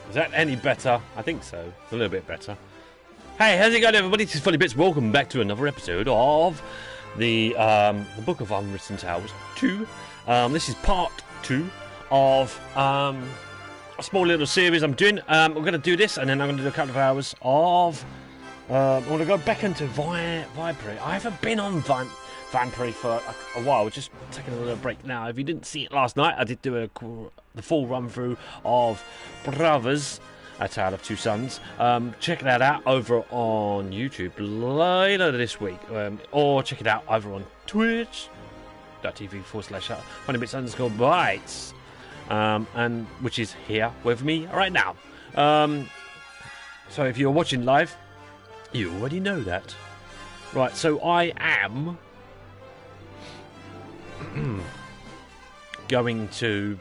Is that any better? I think so. A little bit better. Hey, how's it going, everybody? This is Funnybits. Welcome back to another episode of the Book of Unwritten Tales 2. This is part 2 of a small little series I'm doing. I'm going to do this, and then I'm going to do a couple of hours of... I'm going to go back into Vipery. I haven't been on Vipery for a while. Just taking a little break now. If you didn't see it last night, I did do the full run-through of Brothers, A Tale of Two Sons. Check that out over on YouTube later this week. Or check it out over on twitch.tv/Funnybits_bytes. And which is here with me right now. So if you're watching live, you already know that. Right, so I am going to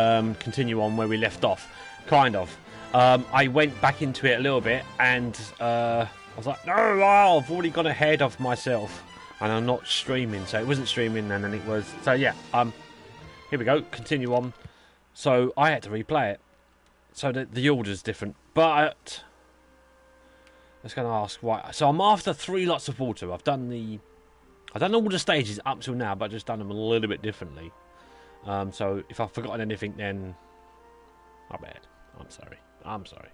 continue on where we left off, kind of. I went back into it a little bit, and I was like, no, I've already gone ahead of myself, and I'm not streaming, so it wasn't streaming, and then it was, so yeah, here we go, continue on. So I had to replay it, so the order's different, but I was going to ask why. So I'm after 3 lots of water. I've done all the stages up till now, but I've just done them a little bit differently. So if I've forgotten anything, then my bad. I'm sorry.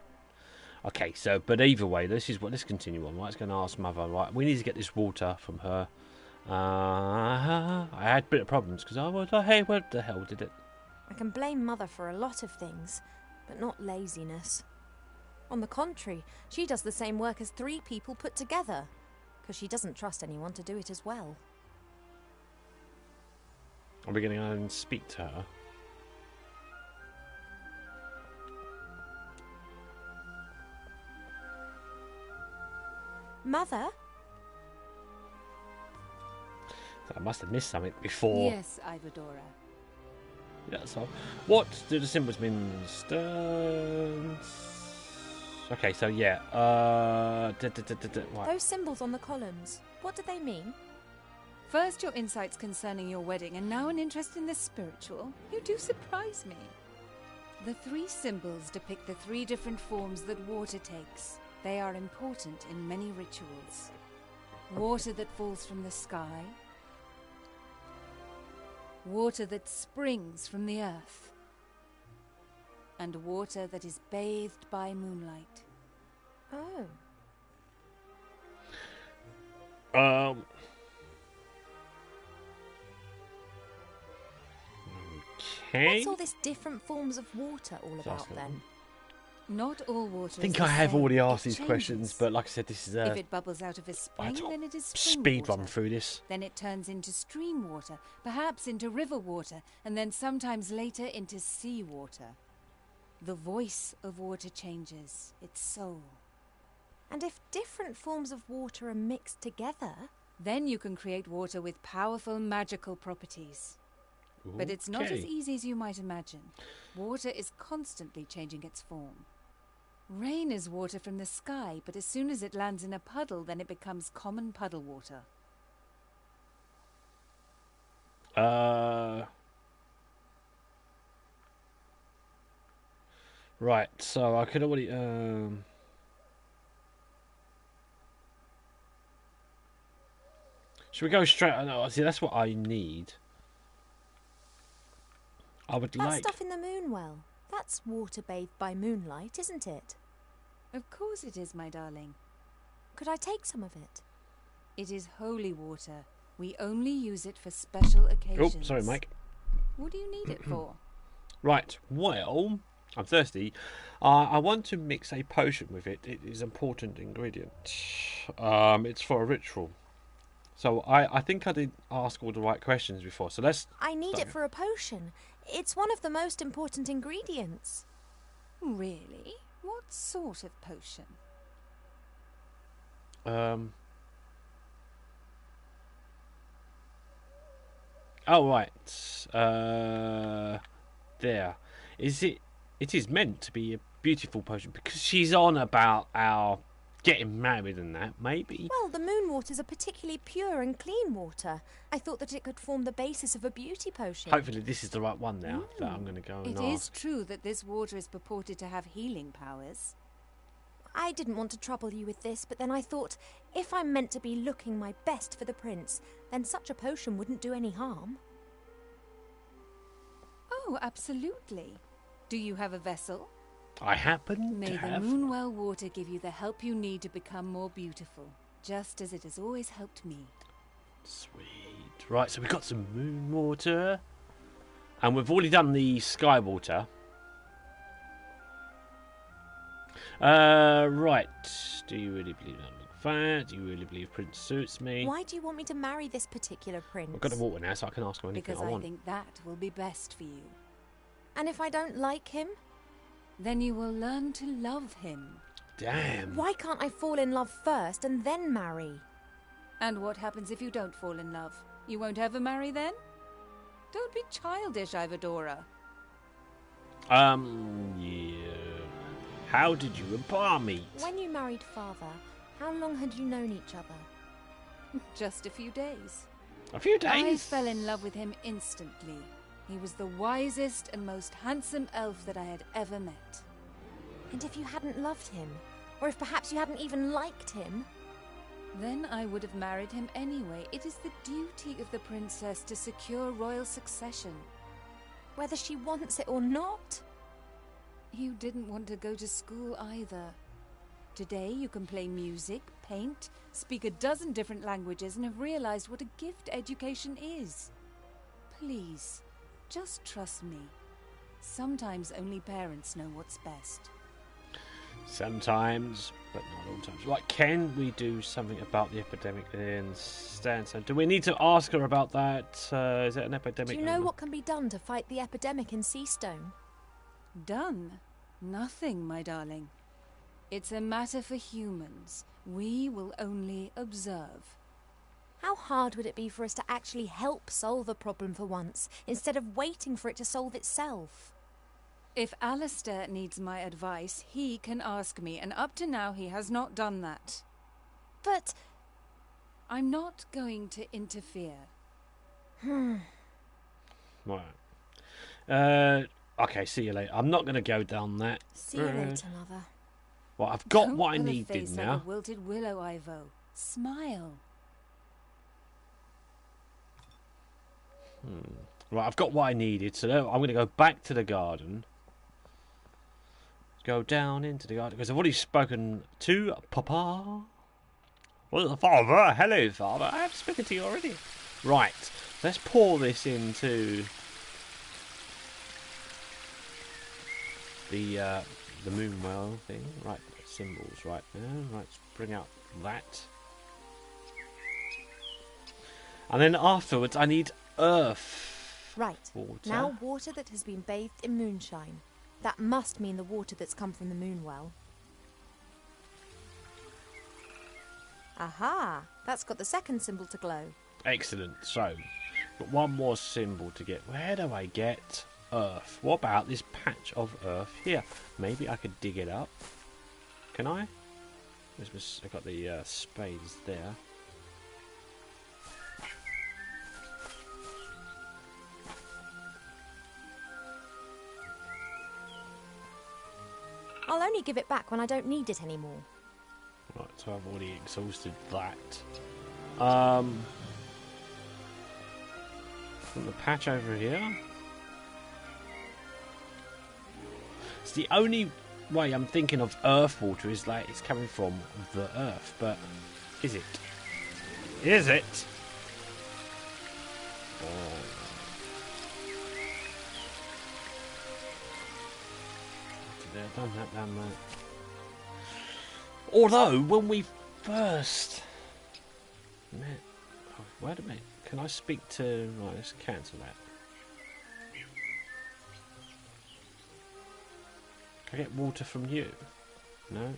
Okay, so but either way, let's continue on. Right, it's going to ask Mother. Right, we need to get this water from her. I had a bit of problems because I was like, hey, where the hell did it? I can blame Mother for a lot of things, but not laziness. On the contrary, she does the same work as 3 people put together, because she doesn't trust anyone to do it as well. Are we going to go and speak to her? Mother? So I must have missed something before. Yes, Ivadora. Yeah, so what do the symbols mean? Stones. Okay, so yeah. Right. Those symbols on the columns, what do they mean? First your insights concerning your wedding, and now an interest in the spiritual. You do surprise me. The 3 symbols depict the 3 different forms that water takes. They are important in many rituals. Water that falls from the sky. Water that springs from the earth. And water that is bathed by moonlight. Oh. Okay. What's all this different forms of water all about then? Not all water I think is I the have same. already asked It these changes. questions, but like I said, this is If it bubbles out of a spring, then it is spring speed water. run through this. Then it turns into stream water, perhaps into river water, and then sometimes later into sea water. The voice of water changes, its soul. And if different forms of water are mixed together... Then you can create water with powerful magical properties. But it's not as easy as you might imagine. Water is constantly changing its form. Rain is water from the sky, but as soon as it lands in a puddle, then it becomes common puddle water. Right, so I could already... Should we go straight... No, see, that's what I need. I would That stuff in the moon well, that's water bathed by moonlight, isn't it? Of course it is, my darling. Could I take some of it? It is holy water. We only use it for special occasions. Oh, sorry, Mike. What do you need it for? Right, well, I'm thirsty. I want to mix a potion with it. It is an important ingredient. It's for a ritual. So I think I did ask all the right questions before. So let's... I need it for a potion. It's one of the most important ingredients. Really? What sort of potion? Oh, right. There. Is it... It is meant to be a beautiful potion because she's on about our getting married and that, maybe. Well, the moon waters are particularly pure and clean water. I thought that it could form the basis of a beauty potion. Hopefully this is the right one now that I'm going to go and It ask. is true that this water is purported to have healing powers. I didn't want to trouble you with this, but then I thought, if I'm meant to be looking my best for the prince, then such a potion wouldn't do any harm. Oh, absolutely. Do you have a vessel? I happen May to the have... Moonwell water give you the help you need to become more beautiful, just as it has always helped me. Sweet. Right, so we've got some moon water. And we've already done the sky water. Right. Do you really believe that? Do you really believe Prince suits me? Why do you want me to marry this particular prince? I've got the water now, so I can ask him anything Because I I want. think that will be best for you. And if I don't like him? Then you will learn to love him. Damn. Why can't I fall in love first and then marry? And what happens if you don't fall in love? You won't ever marry then? Don't be childish, Ivadora. Yeah. How did you and Pa meet? When you married father, how long had you known each other? Just a few days. A few I days. fell in love with him instantly. He was the wisest and most handsome elf that I had ever met. And if you hadn't loved him, or if perhaps you hadn't even liked him? Then I would have married him anyway. It is the duty of the princess to secure royal succession. Whether she wants it or not? You didn't want to go to school either. Today you can play music, paint, speak a dozen different languages, and have realized what a gift education is. Please, just trust me. Sometimes only parents know what's best. Sometimes, but not all times. Right, can we do something about the epidemic in Stanstone? Do we need to ask her about that? Is it an epidemic? Do you know what can be done to fight the epidemic in Seastone? Done? Nothing, my darling. It's a matter for humans. We will only observe. How hard would it be for us to actually help solve a problem for once, instead of waiting for it to solve itself? If Alistair needs my advice, he can ask me, and up to now he has not done that. But... I'm not going to interfere. Right. Okay, see you later. I'm not going to go down that. See you later, Mother. Well, I've got Don't what I pull a needed face now. Like a wilted willow, Ivo. Smile. Right, I've got what I needed, so now I'm going to go back to the garden. Go down into the garden, because I've already spoken to Papa. Well, Father, hello, Father. I have spoken to you already. Right, let's pour this into the Moonwell thing. Right, symbols right now. Right, let's bring out that. And then afterwards, I need earth. Right. Water. Now water that has been bathed in moonshine. That must mean the water that's come from the Moonwell. Aha! That's got the second symbol to glow. Excellent. So, got one more symbol to get. Where do I get earth? What about this patch of earth here? Maybe I could dig it up. Can I? I've got the spades there. I'll only give it back when I don't need it anymore. Right, so I've already exhausted that. From the patch over here. It's the only way I'm thinking of earth water is like it's coming from the earth, but is it? Is it? Done that, done that. Although, when we first met... Oh, wait a minute. Can I speak to... Right, let's cancel that. Can I get water from you? No?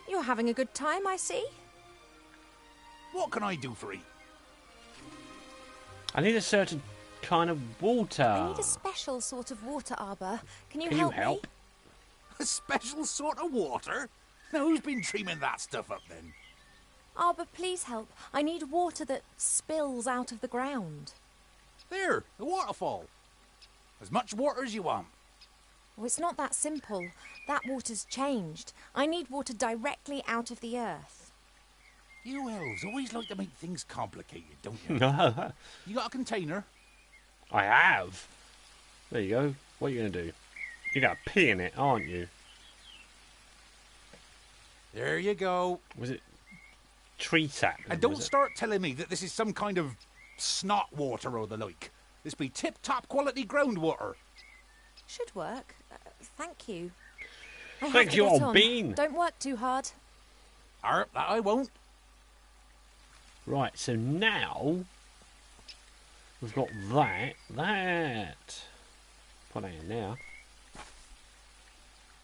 You're having a good time, I see. What can I do for you? I need a certain kind of water. I need a special sort of water arbor. Can you help me? A special sort of water? Now, who's been dreaming that stuff up then? Arbor, please help. I need water that spills out of the ground. There, the waterfall. As much water as you want. Oh, it's not that simple. That water's changed. I need water directly out of the earth. You elves always like to make things complicated, don't you? I You got a container? have. There you go. What are you going to do? You're going to pee in it, aren't you? There you go. Was it tree sap? And don't start telling me that this is some kind of snot water or the like. This be tip-top quality groundwater. Should work. Thank you. I have Thank to you, get old on. bean. Don't work too hard. That I won't. Right, so now we've got that. Put that in now.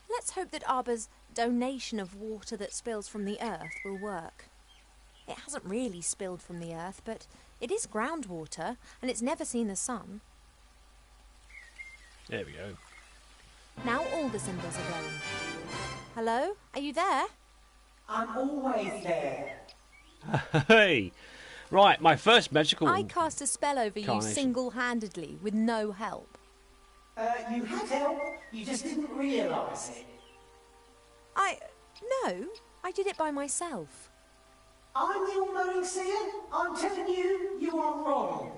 Let's hope that Arbor's donation of water that spills from the earth will work. It hasn't really spilled from the earth, but it is groundwater, and it's never seen the sun. There we go. Now all the symbols are going. Hello? Are you there? I'm always there. Hey! Right, my first magical... I cast a spell over you Carnation. single-handedly, with no help. You had help, you just didn't realise it. No, I did it by myself. I'm the all-knowing seer. I'm telling you, you are wrong.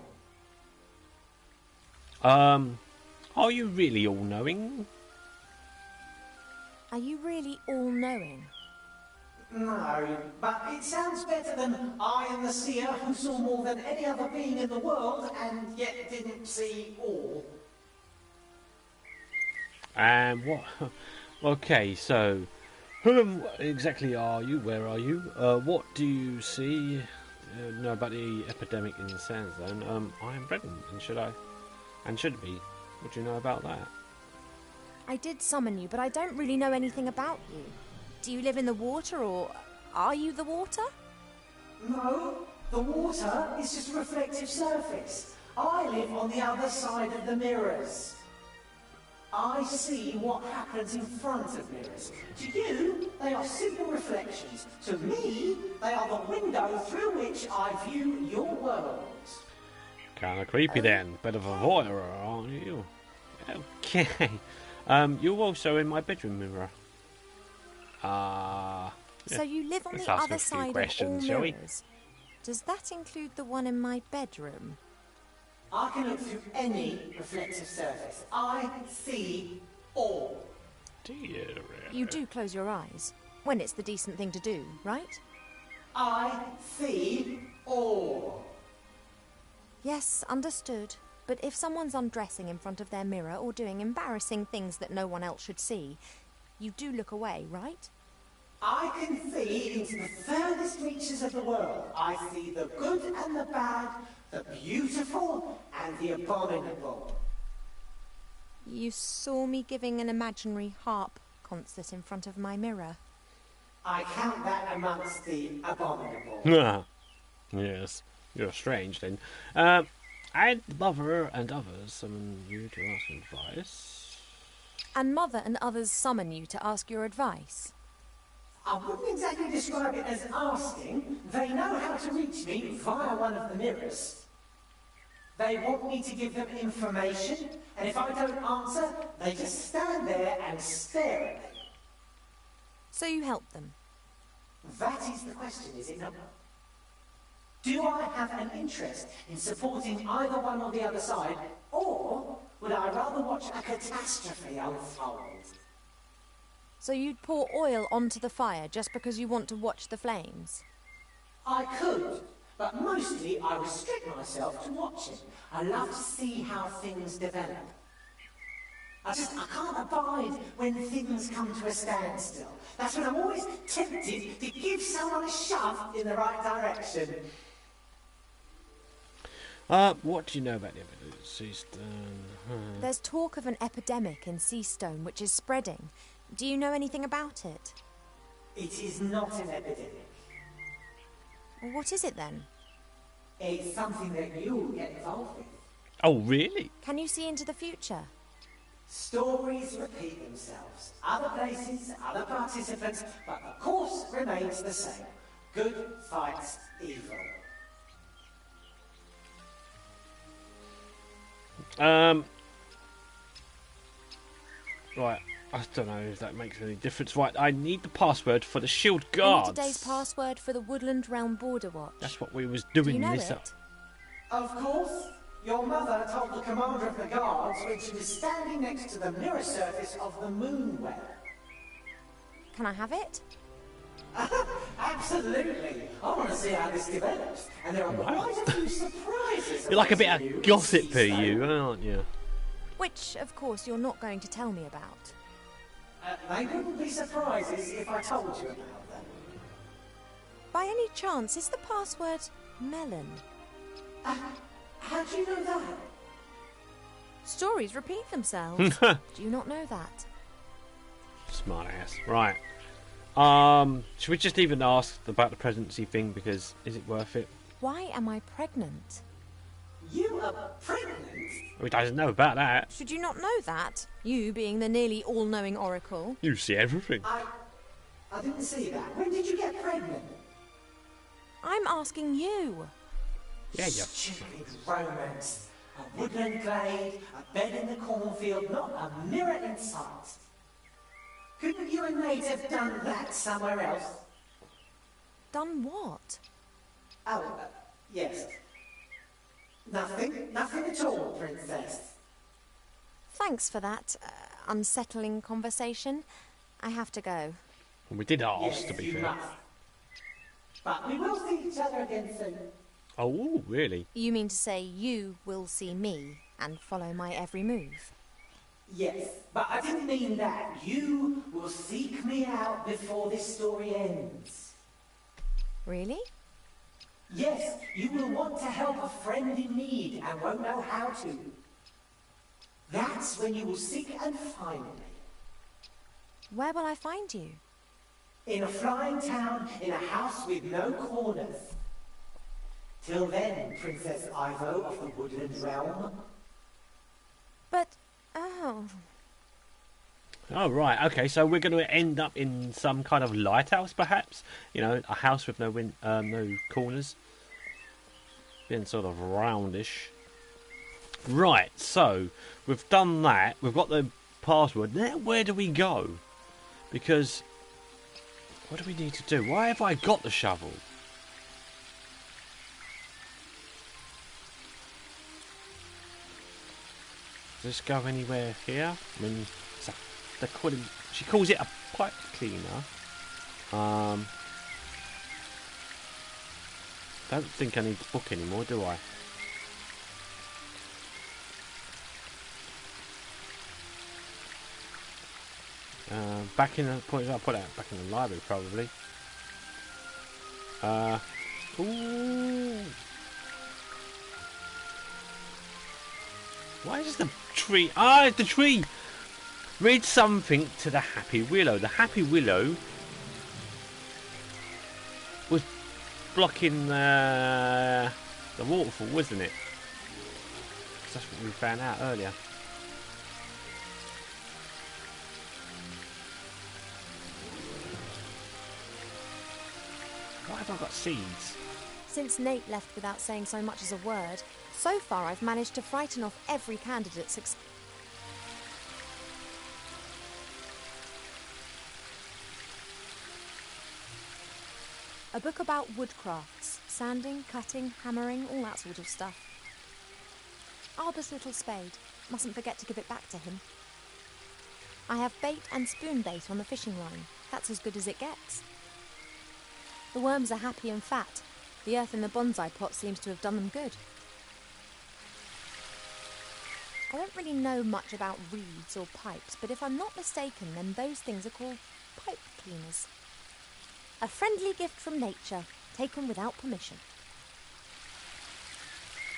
Are you really all-knowing? Are you really all-knowing? No, but it sounds better than I am the seer who saw more than any other being in the world and yet didn't see all. What? Okay, so who exactly are you? Where are you? What do you see? Know about the epidemic in the Sandzone? I am Brennan, and should be. What do you know about that? I did summon you, but I don't really know anything about you. Do you live in the water, or are you the water? No, the water is just a reflective surface. I live on the other side of the mirrors. I see what happens in front of mirrors. To you, they are simple reflections. To me, they are the window through which I view your world. Kinda creepy then. Bit of a voyeur, aren't you? Okay. You're also in my bedroom mirror. So you live on Let's the ask other a few side of questions, all shall we? mirrors. Does that include the one in my bedroom? I can look through any reflective surface. I see all. Dear. You do close your eyes, when it's the decent thing to do, right? I see all. Yes, understood. But if someone's undressing in front of their mirror or doing embarrassing things that no one else should see, you do look away, right? I can see into the furthest reaches of the world. I see the good and the bad, the beautiful and the abominable. You saw me giving an imaginary harp concert in front of my mirror. I count that amongst the abominable. Yes, you're strange then. I'd Mother and others summon you to ask advice. And Mother and others summon you to ask your advice. I wouldn't exactly describe it as asking. They know how to reach me via one of the mirrors. They want me to give them information, and if I don't answer, they just stand there and stare at me. So you help them. That is the question, is it not? Do I have an interest in supporting either one or the other side, or would I rather watch a catastrophe unfold? So you'd pour oil onto the fire just because you want to watch the flames? I could, but mostly I restrict myself to watching. I love to see how things develop. I can't abide when things come to a standstill. That's when I'm always tempted to give someone a shove in the right direction. What do you know about the evidence? Seastone. There's talk of an epidemic in Seastone which is spreading. Do you know anything about it? It is not an epidemic. Well, what is it then? It's something that you'll get involved with. Oh, really? Can you see into the future? Stories repeat themselves. Other places, other participants, but the course remains the same. Good fights evil. Right. I don't know if that makes any difference. Right, I need the password for the shield I guards. need today's password for the Woodland Realm Border Watch. That's what we was Do doing. you know this it? Of course. Your mother told the commander of the guards when she was standing next to the mirror surface of the moon well. Can I have it? Absolutely. I want to see how this develops. And there are quite a few surprises. You're like a bit awaiting of you gossip this for season. you, aren't you? Which, of course, you're not going to tell me about. They wouldn't be surprises if I told you about them. By any chance, is the password melon? How do you know that? Stories repeat themselves. Do you not know that? Smart ass. Right. Should we just even ask about the pregnancy thing, because is it worth it? Why am I pregnant? You are pregnant? We don't know about that. Should you not know that? You being the nearly all-knowing oracle. You see everything. I didn't see that. When did you get pregnant? I'm asking you. Yeah, yeah. Stupid romance. A woodland glade, a bed in the cornfield, not a mirror in sight. Couldn't you and Nate have done that somewhere else? Done what? Oh, yes. Nothing at all, Princess. Thanks for that unsettling conversation. I have to go. We did ask, Yes, to be you fair. must. But we will see each other again soon. Oh, really? You mean to say you will see me and follow my every move? Yes, but I didn't mean that. You will seek me out before this story ends. Really? Yes, you will want to help a friend in need and won't know how to. That's when you will seek and find me. Where will I find you? In a flying town, in a house with no corners. Till then, Princess Ivo of the Woodland Realm. But, oh... Oh, right. Okay, so we're going to end up in some kind of lighthouse, perhaps? You know, a house with no no corners. Being sort of roundish. Right, so we've done that. We've got the password. Now, where do we go? Because what do we need to do? Why have I got the shovel? Does this go anywhere here? I mean, she calls it a pipe cleaner. Don't think I need to book anymore, do I? Back in the point, I'll put that back in the library probably. Ooh. Why is the tree? Ah, it's the tree. Read something to the Happy Willow. The Happy Willow was blocking the waterfall, wasn't it? 'Cause that's what we found out earlier. Why have I got seeds? Since Nate left without saying so much as a word, so far I've managed to frighten off every candidate A book about woodcrafts, sanding, cutting, hammering, all that sort of stuff. Arbor's little spade. Mustn't forget to give it back to him. I have bait and spoon bait on the fishing line. That's as good as it gets. The worms are happy and fat. The earth in the bonsai pot seems to have done them good. I don't really know much about reeds or pipes, but if I'm not mistaken, then those things are called pipe cleaners. A friendly gift from nature, taken without permission.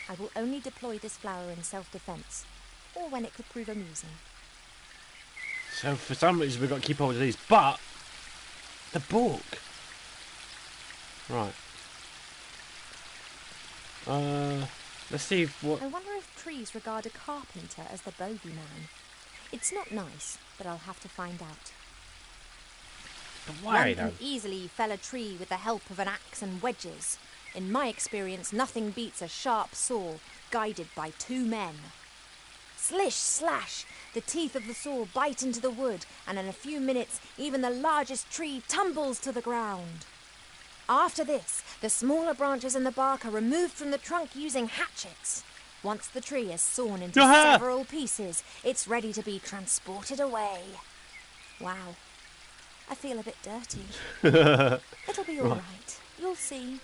I will only deploy this flower in self-defence, or when it could prove amusing. So for some reason we've got to keep hold of these, but the book. Right. Let's see what. I wonder if trees regard a carpenter as the bogeyman. It's not nice, but I'll have to find out. But why One though? can easily fell a tree with the help of an axe and wedges. In my experience, nothing beats a sharp saw guided by 2 men. Slish, slash! The teeth of the saw bite into the wood, and in a few minutes, even the largest tree tumbles to the ground. After this, the smaller branches and the bark are removed from the trunk using hatchets. Once the tree is sawn into several pieces, it's ready to be transported away. Wow. I feel a bit dirty. It'll be all right. You'll see.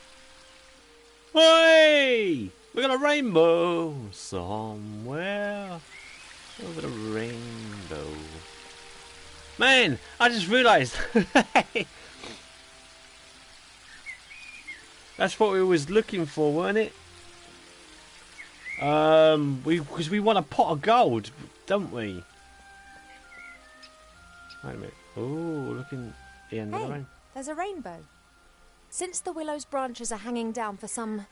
Hey! We got a rainbow somewhere. Over the rainbow. Man, I just realised. That's what we was looking for, weren't it? Because we want a pot of gold, don't we? Wait a minute. Oh, looking at the end of the Hey, rain. there's a rainbow. Since the willow's branches are hanging down for some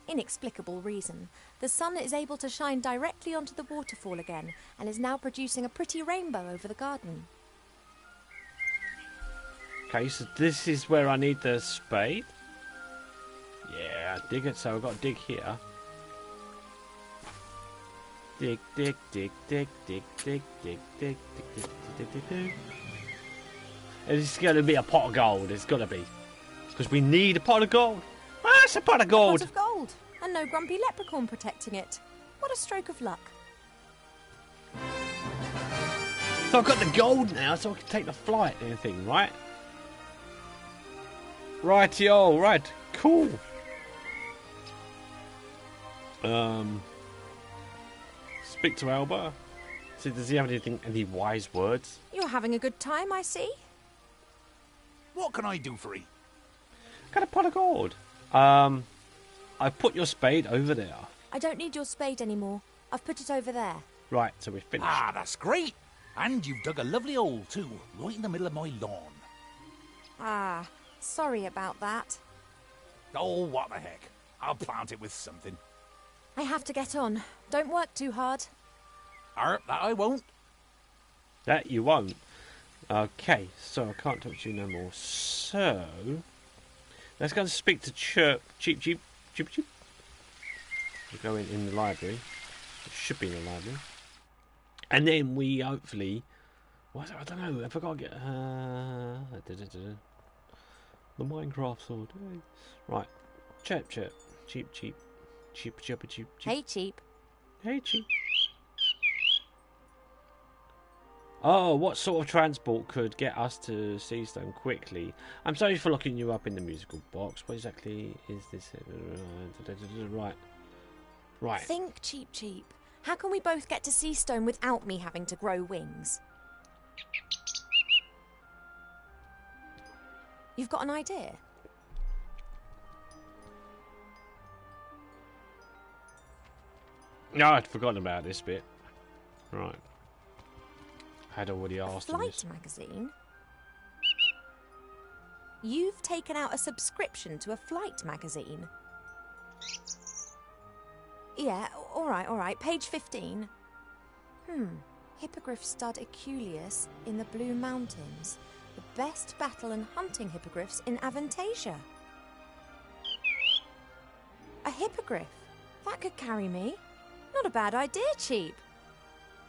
inexplicable reason, the sun is able to shine directly onto the waterfall again and is now producing a pretty rainbow over the garden. Okay, so this is where I need the spade. Yeah, dig it. So I've got to dig here. Dig, dig, dig, dig, dig, dig, dig, dig, dig, dig, dig, dig. It's going to be a pot of gold. It's got to be. Because we need a pot of gold. Ah, it's a pot of gold. A pot of gold, and no grumpy leprechaun protecting it. What a stroke of luck. So I've got the gold now, so I can take the flight and everything, right? Rightio, right. Cool. Speak to Alba. See, does he have any wise words? You're having a good time, I see. What can I do for you? Got a pot of gold. I put your spade over there. I don't need your spade anymore. I've put it over there. Right, so we're finished. Ah, that's great. And you've dug a lovely hole, too, right in the middle of my lawn. Ah, sorry about that. Oh, what the heck. I'll plant it with something. I have to get on. Don't work too hard. That I won't. That you won't. Okay, so I can't talk to you no more. So, let's go and speak to Cheep. We're going in the library. It should be in the library. And then we hopefully... What? I don't know. I forgot to get... The Minecraft sword. Right. Cheep. Hey, Cheap. Hey, Cheep. Oh, what sort of transport could get us to Seastone quickly? I'm sorry for locking you up in the musical box. What exactly is this? Right. Think, Cheap. How can we both get to Seastone without me having to grow wings? You've got an idea? No, I'd forgotten about this bit. Right. Had already asked him Flight this. magazine? You've taken out a subscription to a flight magazine? Yeah, all right. Page 15. Hippogriff stud Eculeus in the Blue Mountains. The best battle and hunting hippogriffs in Avantasia. A hippogriff? That could carry me. Not a bad idea, Cheap.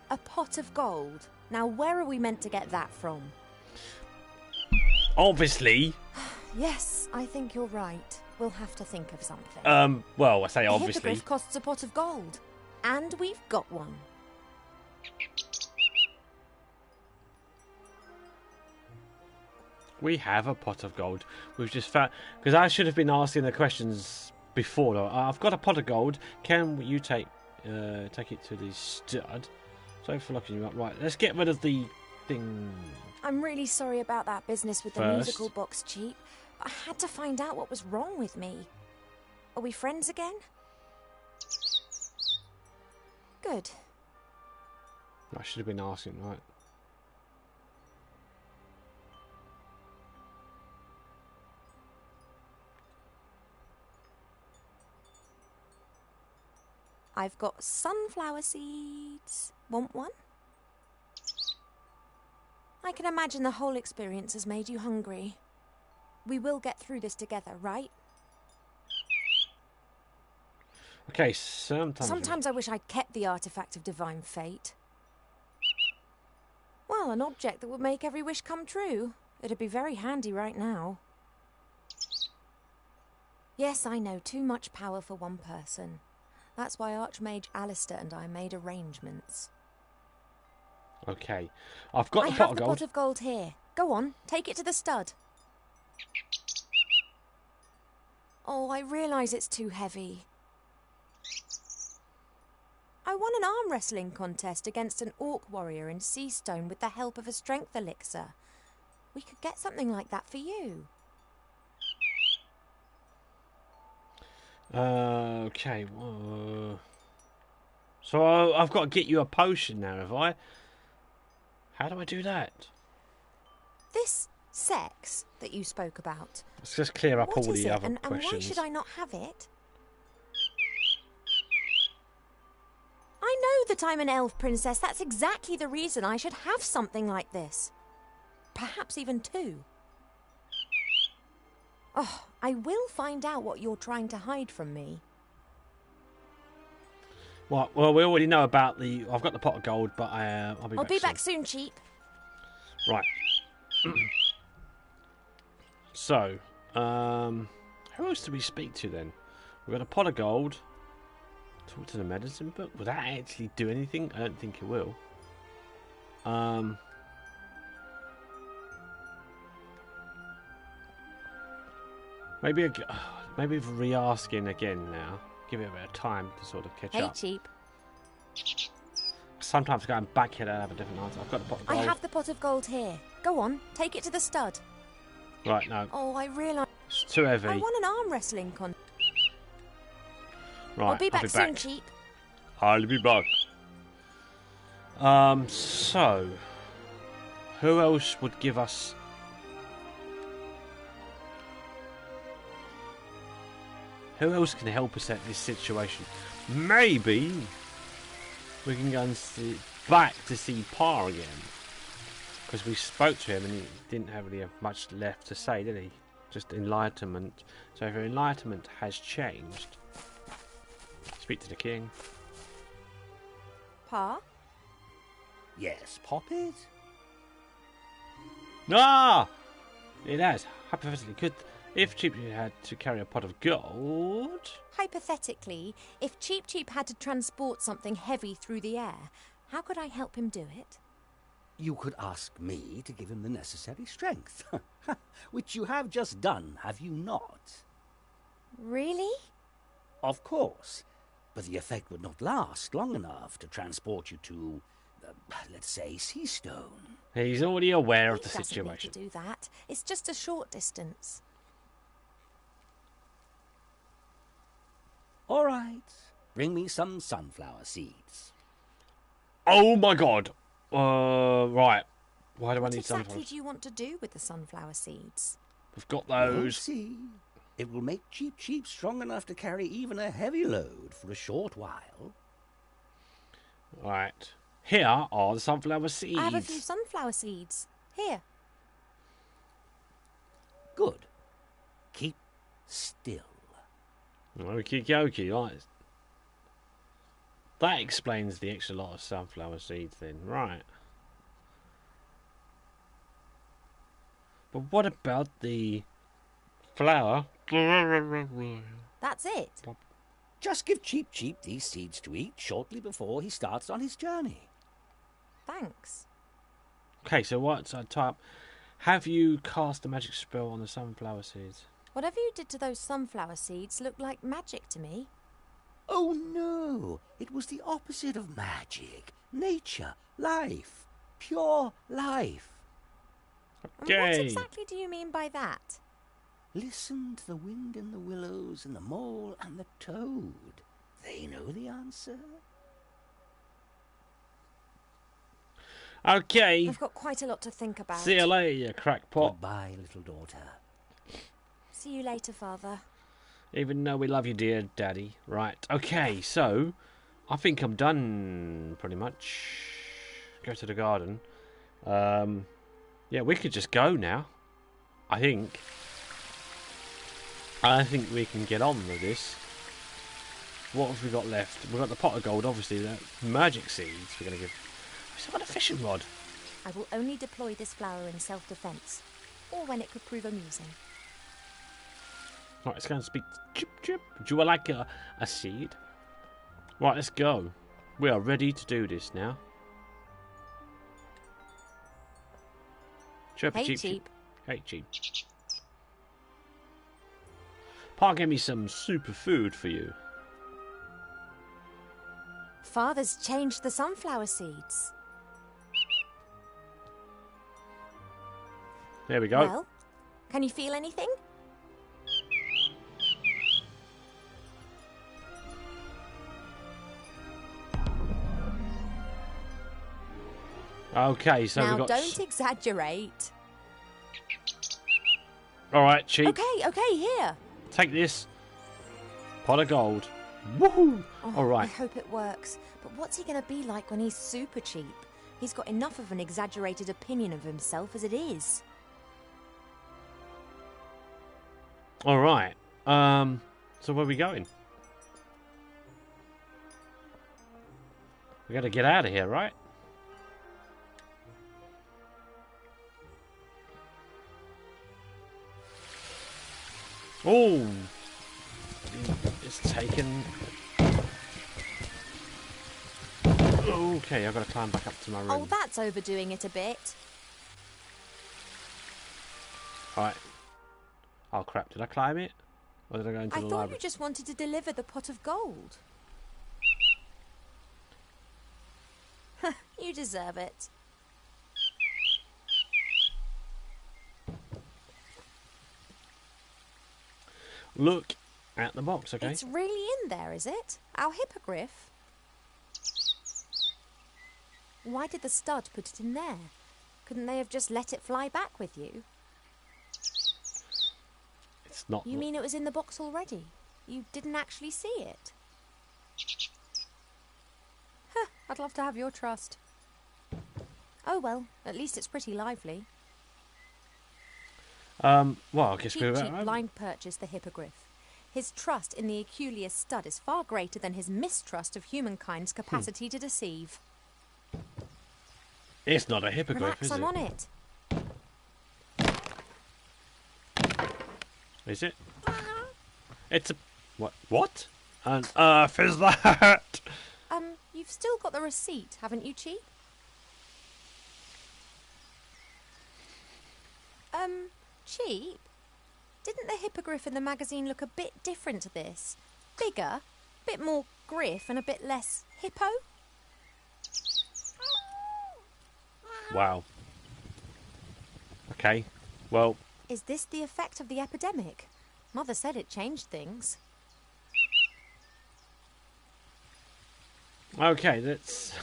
A pot of gold. Now, where are we meant to get that from? Obviously. Yes, I think you're right. We'll have to think of something. Well, I say A obviously. hippogriff costs a pot of gold. And we've got one. We have a pot of gold. We've just found... Because I should have been asking the questions before. Though. I've got a pot of gold. Can you take it to the stud? Sorry for locking you up. Right, let's get rid of the thing. I'm really sorry about that business with the First. musical box, Cheap. I had to find out what was wrong with me. Are we friends again? Good. I should have been asking, right? I've got sunflower seeds. Want one? I can imagine the whole experience has made you hungry. We will get through this together, right? Okay, sometimes... Sometimes I wish I'd kept the artifact of divine fate. Well, an object that would make every wish come true. It'd be very handy right now. Yes, I know, too much power for one person. That's why Archmage Alistair and I made arrangements. Okay, I've got I the have pot of the gold. pot of gold here. Go on, take it to the stud. Oh, I realise it's too heavy. I won an arm wrestling contest against an orc warrior in Seastone with the help of a strength elixir. We could get something like that for you. Okay. So I've got to get you a potion now, have I? How do I do that? This sex that you spoke about. Let's just clear up What all is the it, other and questions. why should I not have it? I know that I'm an elf princess. That's exactly the reason I should have something like this. Perhaps even two. Oh, I will find out what you're trying to hide from me. Well, we already know about the... I've got the pot of gold, but I'll be back soon, Cheap. Right. So, who else do we speak to then? We've got a pot of gold. Talk to the medicine book. Will that actually do anything? I don't think it will. Maybe re-asking again now. Give it a bit of time to sort of catch up. Hey, Cheap. Sometimes going back here, I have a different answer. I've got the pot of gold. I have the pot of gold here. Go on, take it to the stud. Right, no. Oh, I realise... It's too heavy. I won an arm wrestling contest. Right, I'll be back soon, Cheap. I'll be back. So... Who else would give us... Who else can help us at this situation? Maybe we can go and back to see Parr again. Because we spoke to him and he didn't have really much left to say, did he? Just enlightenment. So if your enlightenment has changed, speak to the king. Pa? Yes, Poppet? Ah! It has. Hypothetically, could... If Cheap Cheap had to carry a pot of gold... Hypothetically, if Cheap Cheap had to transport something heavy through the air, how could I help him do it? You could ask me to give him the necessary strength. Which you have just done, have you not? Really? Of course. But the effect would not last long enough to transport you to, let's say, Seastone. He's already aware of the He doesn't situation. need to do that. It's just a short distance. All right. Bring me some sunflower seeds. Oh my god! Right. Why do I What need exactly sunflowers? do you want to do with the sunflower seeds? We've got You'll those. see. It will make Cheap Cheap strong enough to carry even a heavy load for a short while. Right. Here are the sunflower seeds. I have a few sunflower seeds. Here. Good. Keep still. Okie dokie, right. That explains the extra lot of sunflower seeds then, right. But what about the flower? That's it. Just give Cheap Cheap these seeds to eat shortly before he starts on his journey. Thanks. Okay, so what's our type? Have you cast a magic spell on the sunflower seeds? Whatever you did to those sunflower seeds looked like magic to me. Oh no, it was the opposite of magic. Nature, life, pure life. And what exactly do you mean by that? Listen to the wind in the willows and the mole and the toad. They know the answer. Okay. I've got quite a lot to think about. See you later, you crackpot. Goodbye, little daughter. See you later, Father. Even though we love you, dear Daddy. Right, okay, so I think I'm done, pretty much. Go to the garden. Yeah, we could just go now. I think we can get on with this. What have we got left? We've got the pot of gold, obviously. The magic seeds we're going to give. We've still got a fishing rod. I will only deploy this flower in self-defense, or when it could prove amusing. Right, let's go and speak to Chip Chip. Do you like a seed? Right, let's go. We are ready to do this now. Chirpy Hey, Cheep Cheep. Hey, Cheep. Pa gave me some super food for you. Father's changed the sunflower seeds. There we go. Well, can you feel anything? Okay, so now, we've got... don't exaggerate. Alright, Cheep. Okay, here. Take this. Pot of gold. Woohoo! Oh, Alright. I hope it works. But what's he going to be like when he's super cheap? He's got enough of an exaggerated opinion of himself as it is. Alright. So where are we going? We gotta get out of here, right? Oh! It's taken... Okay, I've got to climb back up to my room. Oh, that's overdoing it a bit. Alright. Oh crap, did I climb it? Or did I go into I the thought library? you just wanted to deliver the pot of gold. You deserve it. Look at the box, okay? It's really in there, is it? Our hippogriff? Why did the stud put it in there? Couldn't they have just let it fly back with you? It's not... You mean it was in the box already? You didn't actually see it? I'd love to have your trust. Oh well, at least it's pretty lively. Well, I guess Cheap we're... Cheap blind purchased the hippogriff. His trust in the Aculeus stud is far greater than his mistrust of humankind's capacity to deceive. It's not a hippogriff, Relax, is I'm it? on it. Is it? It's a... What on earth is that? You've still got the receipt, haven't you, Cheap? Cheap? Didn't the hippogriff in the magazine look a bit different to this? Bigger, a bit more griff and a bit less hippo? Wow. Okay, well... Is this the effect of the epidemic? Mother said it changed things. Okay, let's...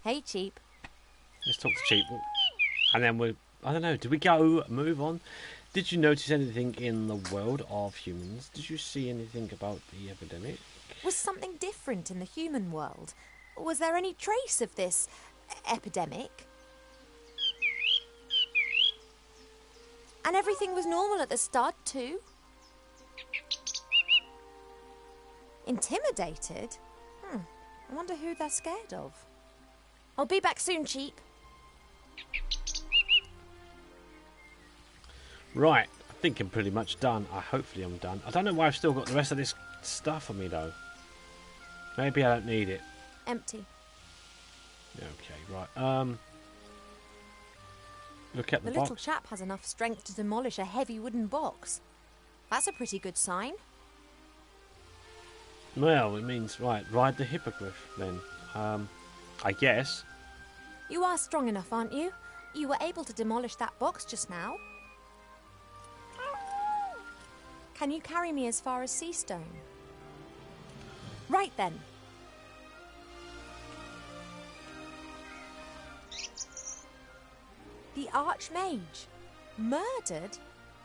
Hey, Cheap. let's talk to Cheap. And then we'll... I don't know, did we go, move on? Did you notice anything in the world of humans? Did you see anything about the epidemic? Was something different in the human world? Was there any trace of this epidemic? And everything was normal at the start, too? Intimidated? I wonder who they're scared of. I'll be back soon, Cheap. Right, I think I'm pretty much done. Hopefully I'm done. I don't know why I've still got the rest of this stuff on me, though. Maybe I don't need it. Empty. Okay, right. Look at the The little box. chap has enough strength to demolish a heavy wooden box. That's a pretty good sign. Well, it means, right, ride the hippogriff, then. I guess. You are strong enough, aren't you? You were able to demolish that box just now. Can you carry me as far as Seastone? Right then. The Archmage, murdered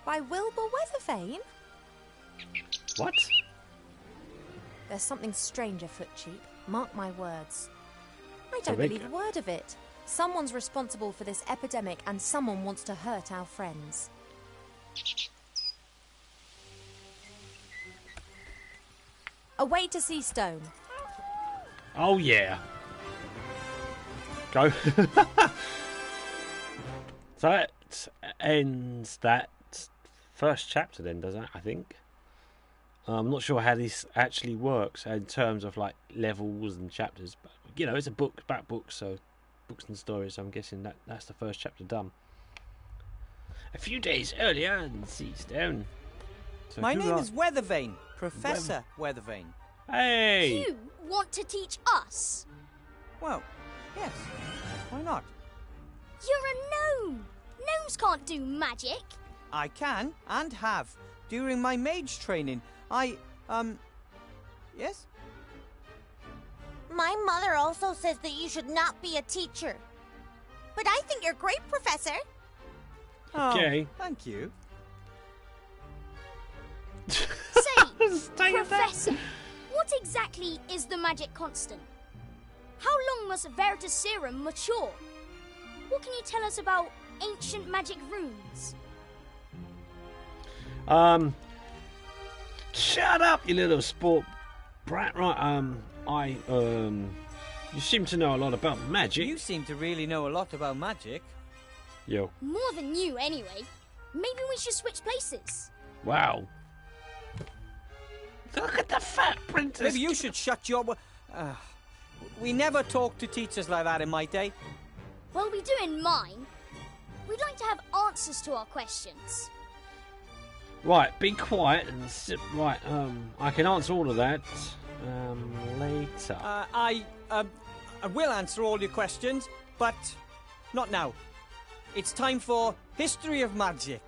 by Wilbur Weathervane? What? There's something strange afoot, Cheap. Mark my words. I So don't big. believe a word of it. Someone's responsible for this epidemic and someone wants to hurt our friends. Away to see Stone. Oh, yeah. Go. So that ends that first chapter then, doesn't it? I think. I'm not sure how this actually works in terms of like levels and chapters. But, you know, it's a book about books, so books and stories. So I'm guessing that's the first chapter done. A few days earlier in Seastone. So My name is Weathervane, Professor Weathervane. Hey! You want to teach us? Well, yes. Why not? You're a gnome. Gnomes can't do magic. I can and have. During my mage training, yes? My mother also says that you should not be a teacher. But I think you're great, Professor. Okay. Oh, thank you. Say, Professor, what exactly is the magic constant? How long must Veritaserum mature? What can you tell us about ancient magic runes? Shut up, you little sport brat. Right, you seem to know a lot about magic. You seem to really know a lot about magic. Yo. More than you, anyway. Maybe we should switch places. Wow. Look at the fat princess. Maybe you should shut your... we never talked to teachers like that in my day. Well, we do in mine. We'd like to have answers to our questions. Right, be quiet and sit. Right, I can answer all of that later. I will answer all your questions, but not now. It's time for History of Magic.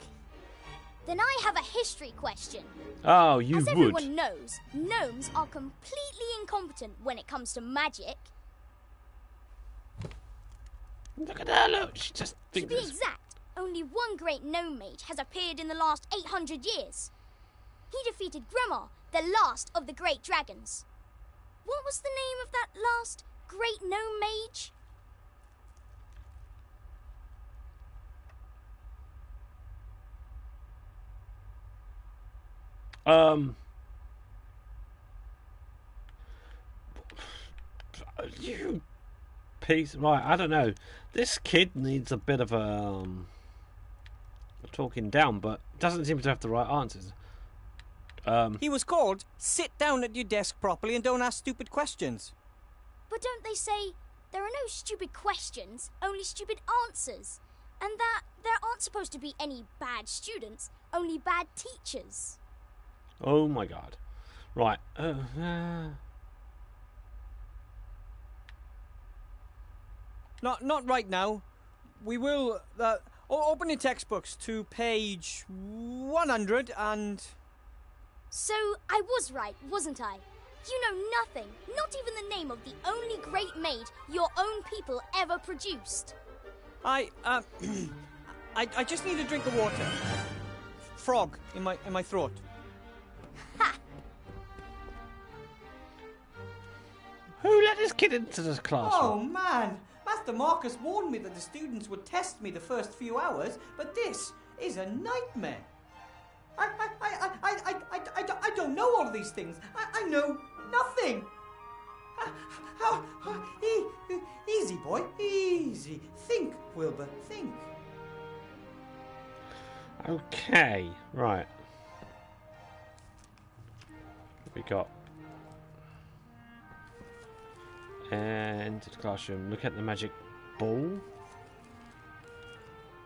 Then I have a history question. Oh, you As would. everyone knows, gnomes are completely incompetent when it comes to magic. Look at her, look. She just To thinks be exact, only one great gnome mage has appeared in the last 800 years. He defeated Gremar, the last of the great dragons. What was the name of that last great gnome mage? You piece. Right, I don't know. This kid needs a bit of a talking down, but doesn't seem to have the right answers. He was called, sit down at your desk properly and don't ask stupid questions. But don't they say there are no stupid questions, only stupid answers? And that there aren't supposed to be any bad students, only bad teachers. Oh my god. Right. Not right now. We will open your textbooks to page 100 and... So I was right, wasn't I? You know nothing, not even the name of the only great maid your own people ever produced. I just need a drink of water. Frog in my throat. Ha! Who let this kid into this classroom? Oh man, Master Marcus warned me that the students would test me the first few hours, but this is a nightmare. I don't know all of these things. I know nothing. Easy, boy, easy. Think, Wilbur, think. Okay, right. What we got? And to the classroom. Look at the magic ball.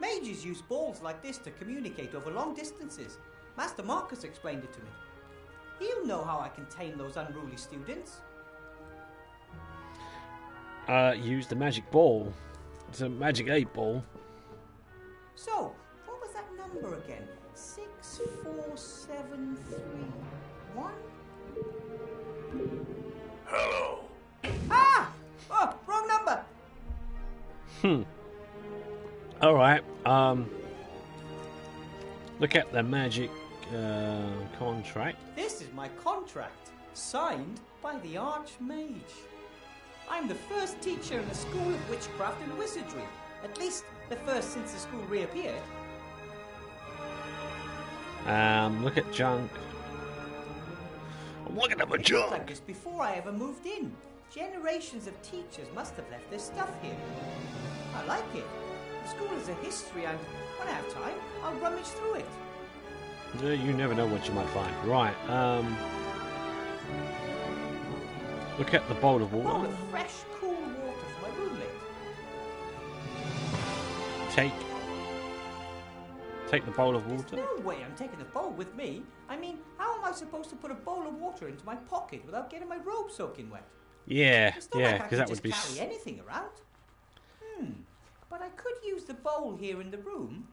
Mages use balls like this to communicate over long distances. Master Marcus explained it to me. He'll know how I can tame those unruly students. Use the magic ball. It's a magic 8 ball. So, what was that number again? 64731? Hello. Ah! Oh, wrong number! Alright, look at the magic contract. This is my contract, signed by the Archmage. I'm the first teacher in the School of Witchcraft and Wizardry. At least the first since the school reappeared. Look at junk. Look at the It junk. looked like this before I ever moved in. Generations of teachers must have left their stuff here. I like it. The school has a history, and when I have time, I'll rummage through it. You never know what you might find. Right. Look at the bowl of A bowl water. of fresh, cool water for my roommate. Take the bowl of water. There's no way I'm taking the bowl with me. I mean, how am I supposed to put a bowl of water into my pocket without getting my robe soaking wet? Yeah, It's not yeah, like I because can that just would be. carry anything around. But I could use the bowl here in the room.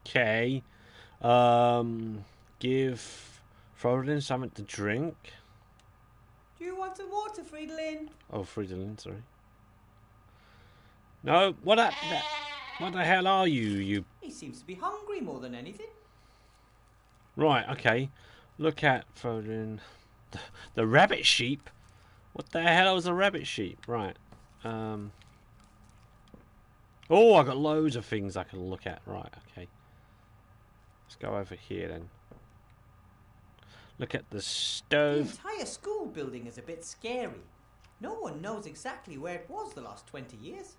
Okay. Give Frodlin something to drink. Do you want some water, Fridolin? Oh, Fridolin, sorry. No, what the hell are you? You He seems to be hungry more than anything. right? Okay. Look at Frodlin. The rabbit sheep. What the hell was a rabbit sheep? Right. Oh, I got loads of things I can look at. Right. Okay. Let's go over here then. Look at the The stove. entire school building is a bit scary. No one knows exactly where it was the last 20 years.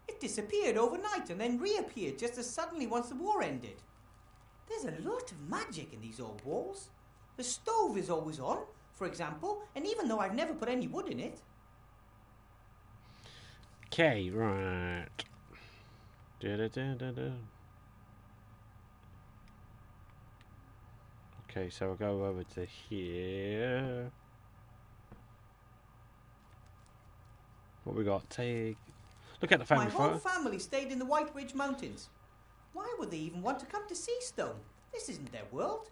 It disappeared overnight and then reappeared just as suddenly once the war ended. There's a lot of magic in these old walls. The stove is always on, for example, and even though I've never put any wood in it. Okay, right. Da-da-da-da-da. Okay, so we'll go over to here. What we got? Take. Look at the family My whole photo. family stayed in the White Ridge Mountains. Why would they even want to come to Seastone? This isn't their world.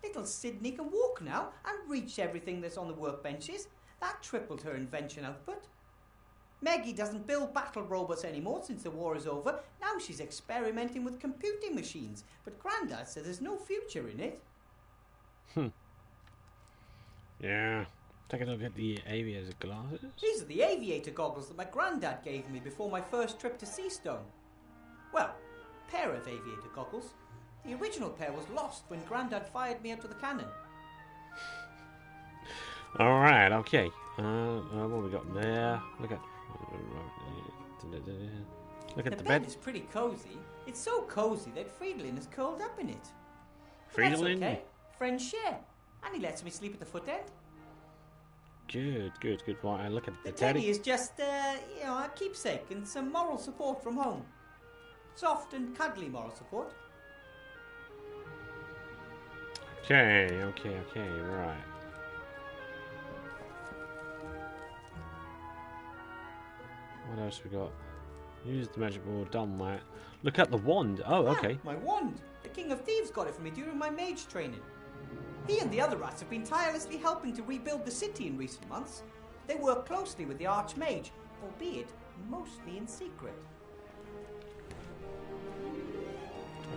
Little Sydney can walk now and reach everything that's on the workbenches. That tripled her invention output. Maggie doesn't build battle robots anymore since the war is over. Now she's experimenting with computing machines. But Grandad says there's no future in it. Yeah. Take a look at the aviator glasses. These are the aviator goggles that my granddad gave me before my first trip to Seastone. Well, pair of aviator goggles. The original pair was lost when Grandad fired me out of the cannon. Alright, okay. What we got there? Look at. Look at the bed. is pretty cozy. It's so cozy that Fridolin is curled up in it. Fridolin? That's okay. Friends share. And he lets me sleep at the foot end. Good, good, good. Right, look at The the teddy teddy. is just, a keepsake and some moral support from home. Soft and cuddly moral support. Okay, right. What else we got? Use the magic ball, done that. Look at the wand. Oh, okay. My wand. The King of Thieves got it for me during my mage training. He and the other rats have been tirelessly helping to rebuild the city in recent months. They work closely with the Archmage, albeit mostly in secret.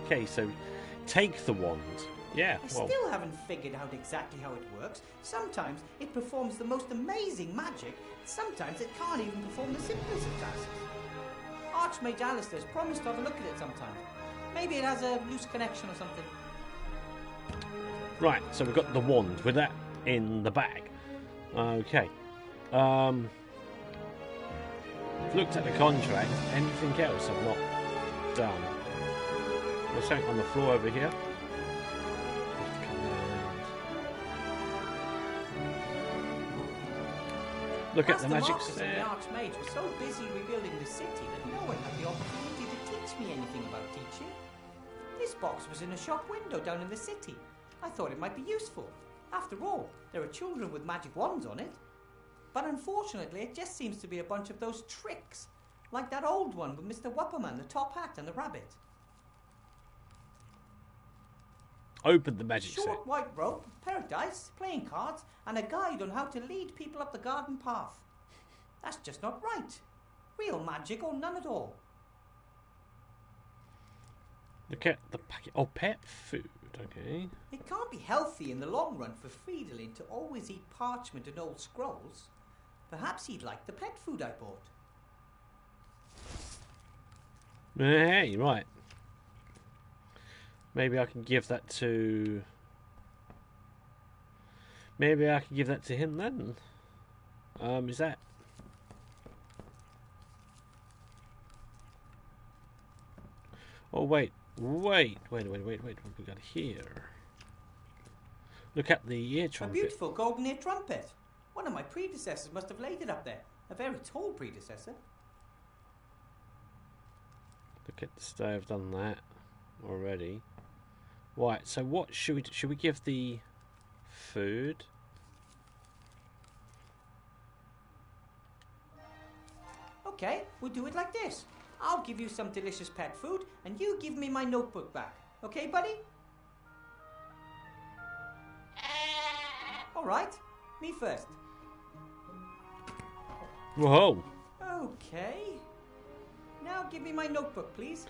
Okay, so take the wand. Yeah, I well, still haven't figured out exactly how it works. Sometimes it performs the most amazing magic, sometimes it can't even perform the simplest of tasks. Archmage Alistair's promised to have a look at it sometime. Maybe it has a loose connection or something. right, so we've got the wand with that in the bag. Okay. I've looked at the contract. Anything else I've not done? There's something on the floor over here. Look at the Master magic Marcus and stair. the Archmage were so busy rebuilding the city that no one had the opportunity to teach me anything about teaching. This box was in a shop window down in the city. I thought it might be useful. After all, there are children with magic wands on it. But unfortunately, it just seems to be a bunch of those tricks. Like that old one with Mr. Wupperman, the top hat and the rabbit. Open the magic set. Short white rope, pair of dice, playing cards, and a guide on how to lead people up the garden path. That's just not right. Real magic or none at all. Look at the packet. Oh, pet food. okay. It can't be healthy in the long run for Fridolin to always eat parchment and old scrolls. Perhaps he'd like the pet food I bought. Hey, right. Maybe I can give that to... Maybe I can give that to him then. Is that... Oh, wait. Wait. What have we got here? Look at the ear A trumpet. beautiful golden ear trumpet. One of my predecessors must have laid it up there. A very tall predecessor. Look at the stove. I've done that already. Right, so what should we give the food? Okay, we'll do it like this. I'll give you some delicious pet food, and you give me my notebook back. Okay, buddy? All right, me first. Whoa. Okay. Now give me my notebook, please.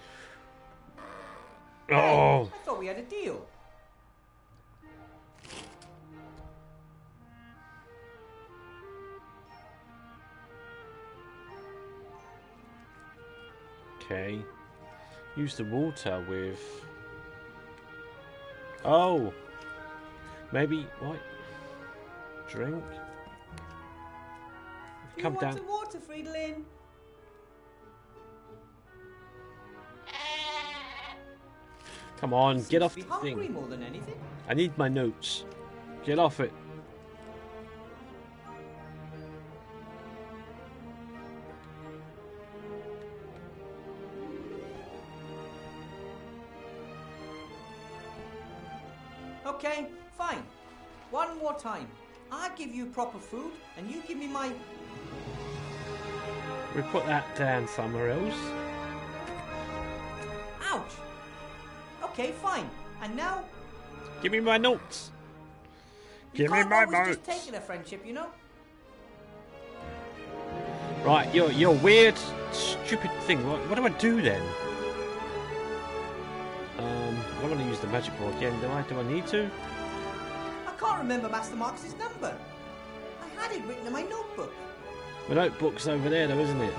Oh. Hey, I thought we had a deal. Okay. Use the water with... Oh! Maybe... What? Drink? Come you down. Want some water, Fridolin? Come on, get off Be the hungry thing. more than anything. I need my notes. Get off it. Okay, fine. One more time. I give you proper food, and you give me my... We put that down somewhere else. Ouch! Okay, fine. And now... Give me my notes. You Give me can't my always notes. just take it a friendship, you know? Right, your weird, stupid thing. What do I do then? I want to use the magic ball again. Do I need to? I can't remember Master Marcus's number. I had it written in my notebook. My notebook's over there, though, isn't it?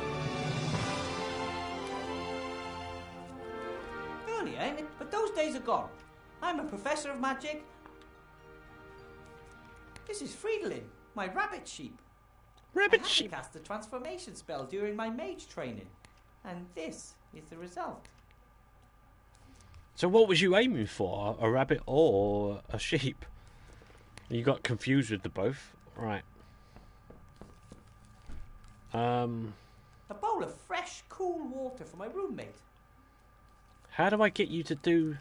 Earlier, ain't it? But those days are gone. I'm a professor of magic. This is Fridolin, my rabbit sheep. Rabbit sheep? I cast the transformation spell during my mage training. And this is the result. So what was you aiming for? A rabbit or a sheep? You got confused with the both. Right. A bowl of fresh, cool water for my roommate. How do I get you to do...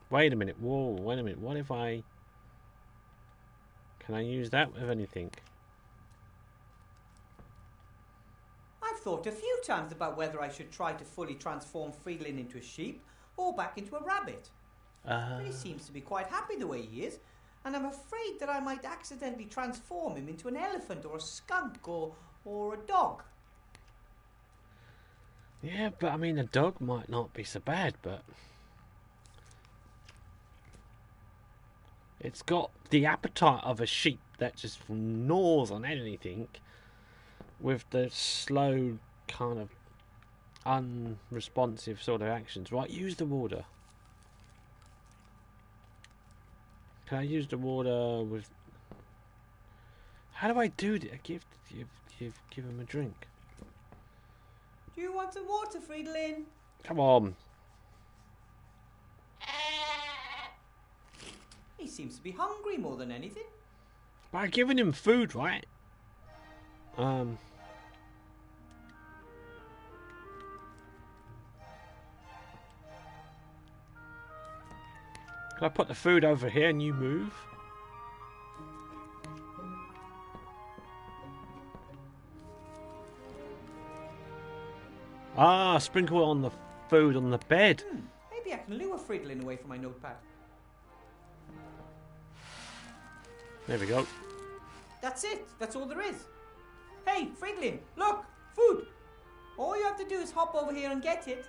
Wait a minute. Whoa, wait a minute. What if I... Can I use that with anything? I've thought a few times about whether I should try to fully transform Fridolin into a sheep or back into a rabbit. But he seems to be quite happy the way he is, and I'm afraid that I might accidentally transform him into an elephant or a skunk or a dog. Yeah, but I mean, a dog might not be so bad, but... It's got the appetite of a sheep that just gnaws on anything with the slow, kind of unresponsive sort of actions. Right, use the water. Can I use the water with... How do I do that? Give him a drink. Do you want some water, Fridolin? Come on. He seems to be hungry more than anything. By giving him food, right? Can I put the food over here and you move? Ah, sprinkle on the food on the bed. Maybe I can lure Fridolin away from my notepad. There we go. That's it. That's all there is. Hey, Fridolin, look! Food! All you have to do is hop over here and get it.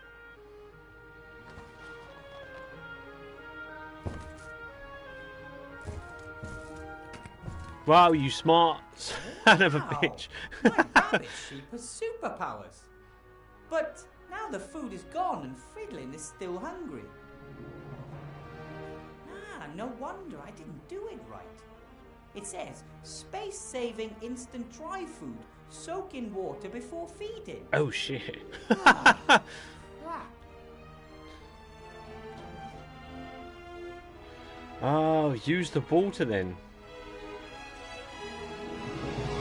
Wow, you smart son of a bitch. My rabbit sheep has superpowers. But now the food is gone and Fridlin is still hungry. No wonder I didn't do it right. It says, space-saving instant dry food. Soak in water before feeding. Oh, shit. Crap. Oh, use the water then.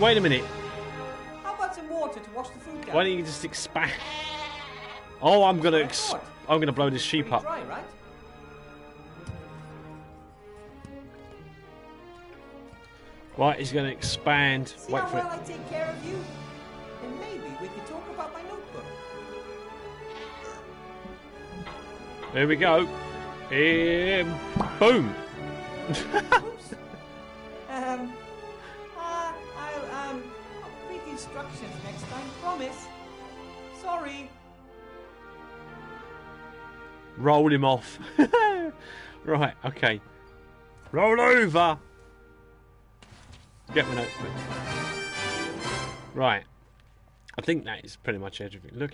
Wait a minute. How about some water to wash the food down? Why don't you just expand? Oh, I'm gonna blow this sheep up. Dry, right? Right, he's gonna expand. See Wait how for well it. I take care of you? And maybe we could talk about my notebook. There we go. Boom. Oops. I'll read the instructions next time, promise. Sorry. Roll him off. Right, okay. Roll over. Get my notebook. Right. I think that is pretty much everything. Look.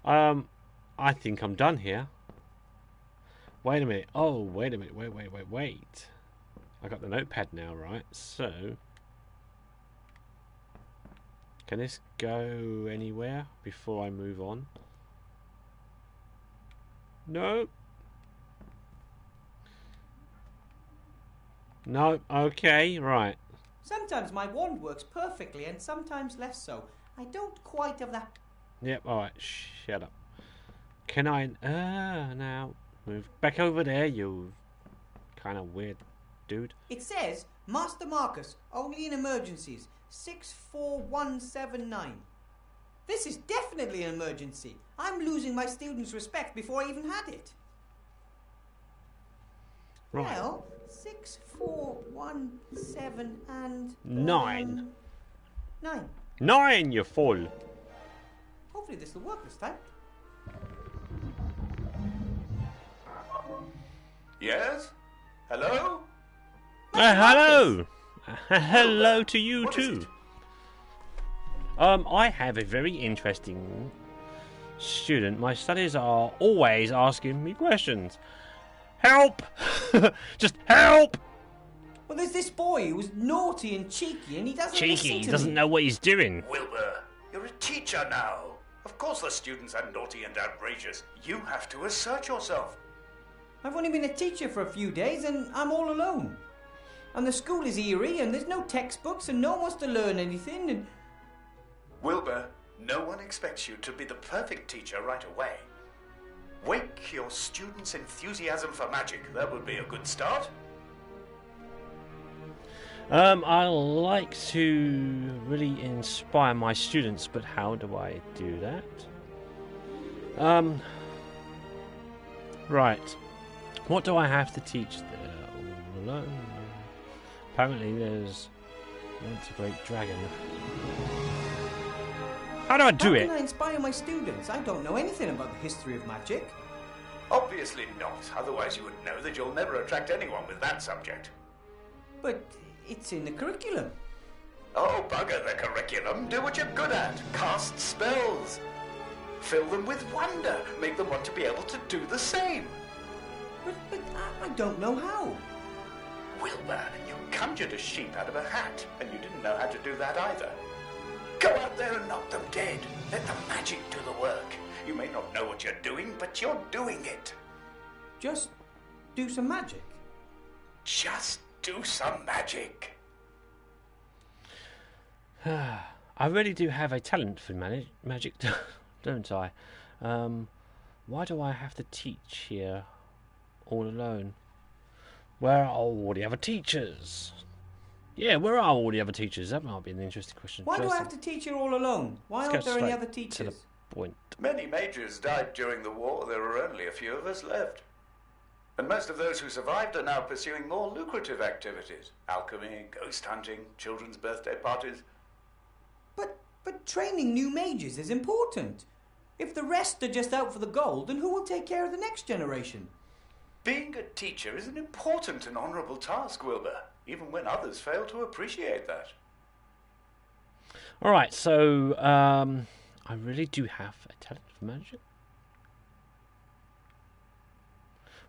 I think I'm done here. Wait a minute. Oh, wait a minute. Wait. I got the notepad now, right? So, can this go anywhere before I move on? No. No. Okay. Right. Sometimes my wand works perfectly and sometimes less so. I don't quite have that. Yep. All right. Shut up. Can I? Now move back over there, you kind of weird dude. It says Master Marcus only in emergencies 64179. This is definitely an emergency. I'm losing my students' respect before I even had it. Right. Well, 6417 and 9. 9. 9, you fool. Hopefully this will work this time. Yes? Hello? Hello. Hello to you What is too. it? I have a very interesting student. My studies are always asking me questions. Help! Just help! Well, there's this boy who's naughty and cheeky, and he doesn't listen Cheeky, he to doesn't me. know what he's doing. Wilbur, you're a teacher now. Of course the students are naughty and outrageous. You have to assert yourself. I've only been a teacher for a few days, and I'm all alone. And the school is eerie, and there's no textbooks, and no one wants to learn anything, and... Wilbur, no one expects you to be the perfect teacher right away. Wake your students' enthusiasm for magic. That would be a good start. I like to really inspire my students, but how do I do that? Right. What do I have to teach there? All alone? Apparently there's a great dragon. How do I do it? How can I inspire my students? I don't know anything about the history of magic. Obviously not. Otherwise you would know that you'll never attract anyone with that subject. But it's in the curriculum. Oh, bugger the curriculum. Do what you're good at. Cast spells. Fill them with wonder. Make them want to be able to do the same. But I don't know how. Wilbur, you conjured a sheep out of a hat, and you didn't know how to do that either. Go out there and knock them dead. Let the magic do the work. You may not know what you're doing, but you're doing it. Just do some magic. Just do some magic. I really do have a talent for magic, don't I? Why do I have to teach here all alone? Where are all the other teachers? Yeah, where are all the other teachers? That might be an interesting question. Why do I have to teach her all alone? Why aren't there any other To the teachers? point. Many mages died during the war. There are only a few of us left. And most of those who survived are now pursuing more lucrative activities. Alchemy, ghost hunting, children's birthday parties. But training new mages is important. If the rest are just out for the gold, then who will take care of the next generation? Being a teacher is an important and honourable task, Wilbur. even when others fail to appreciate that. Alright, so I really do have a talent for magic.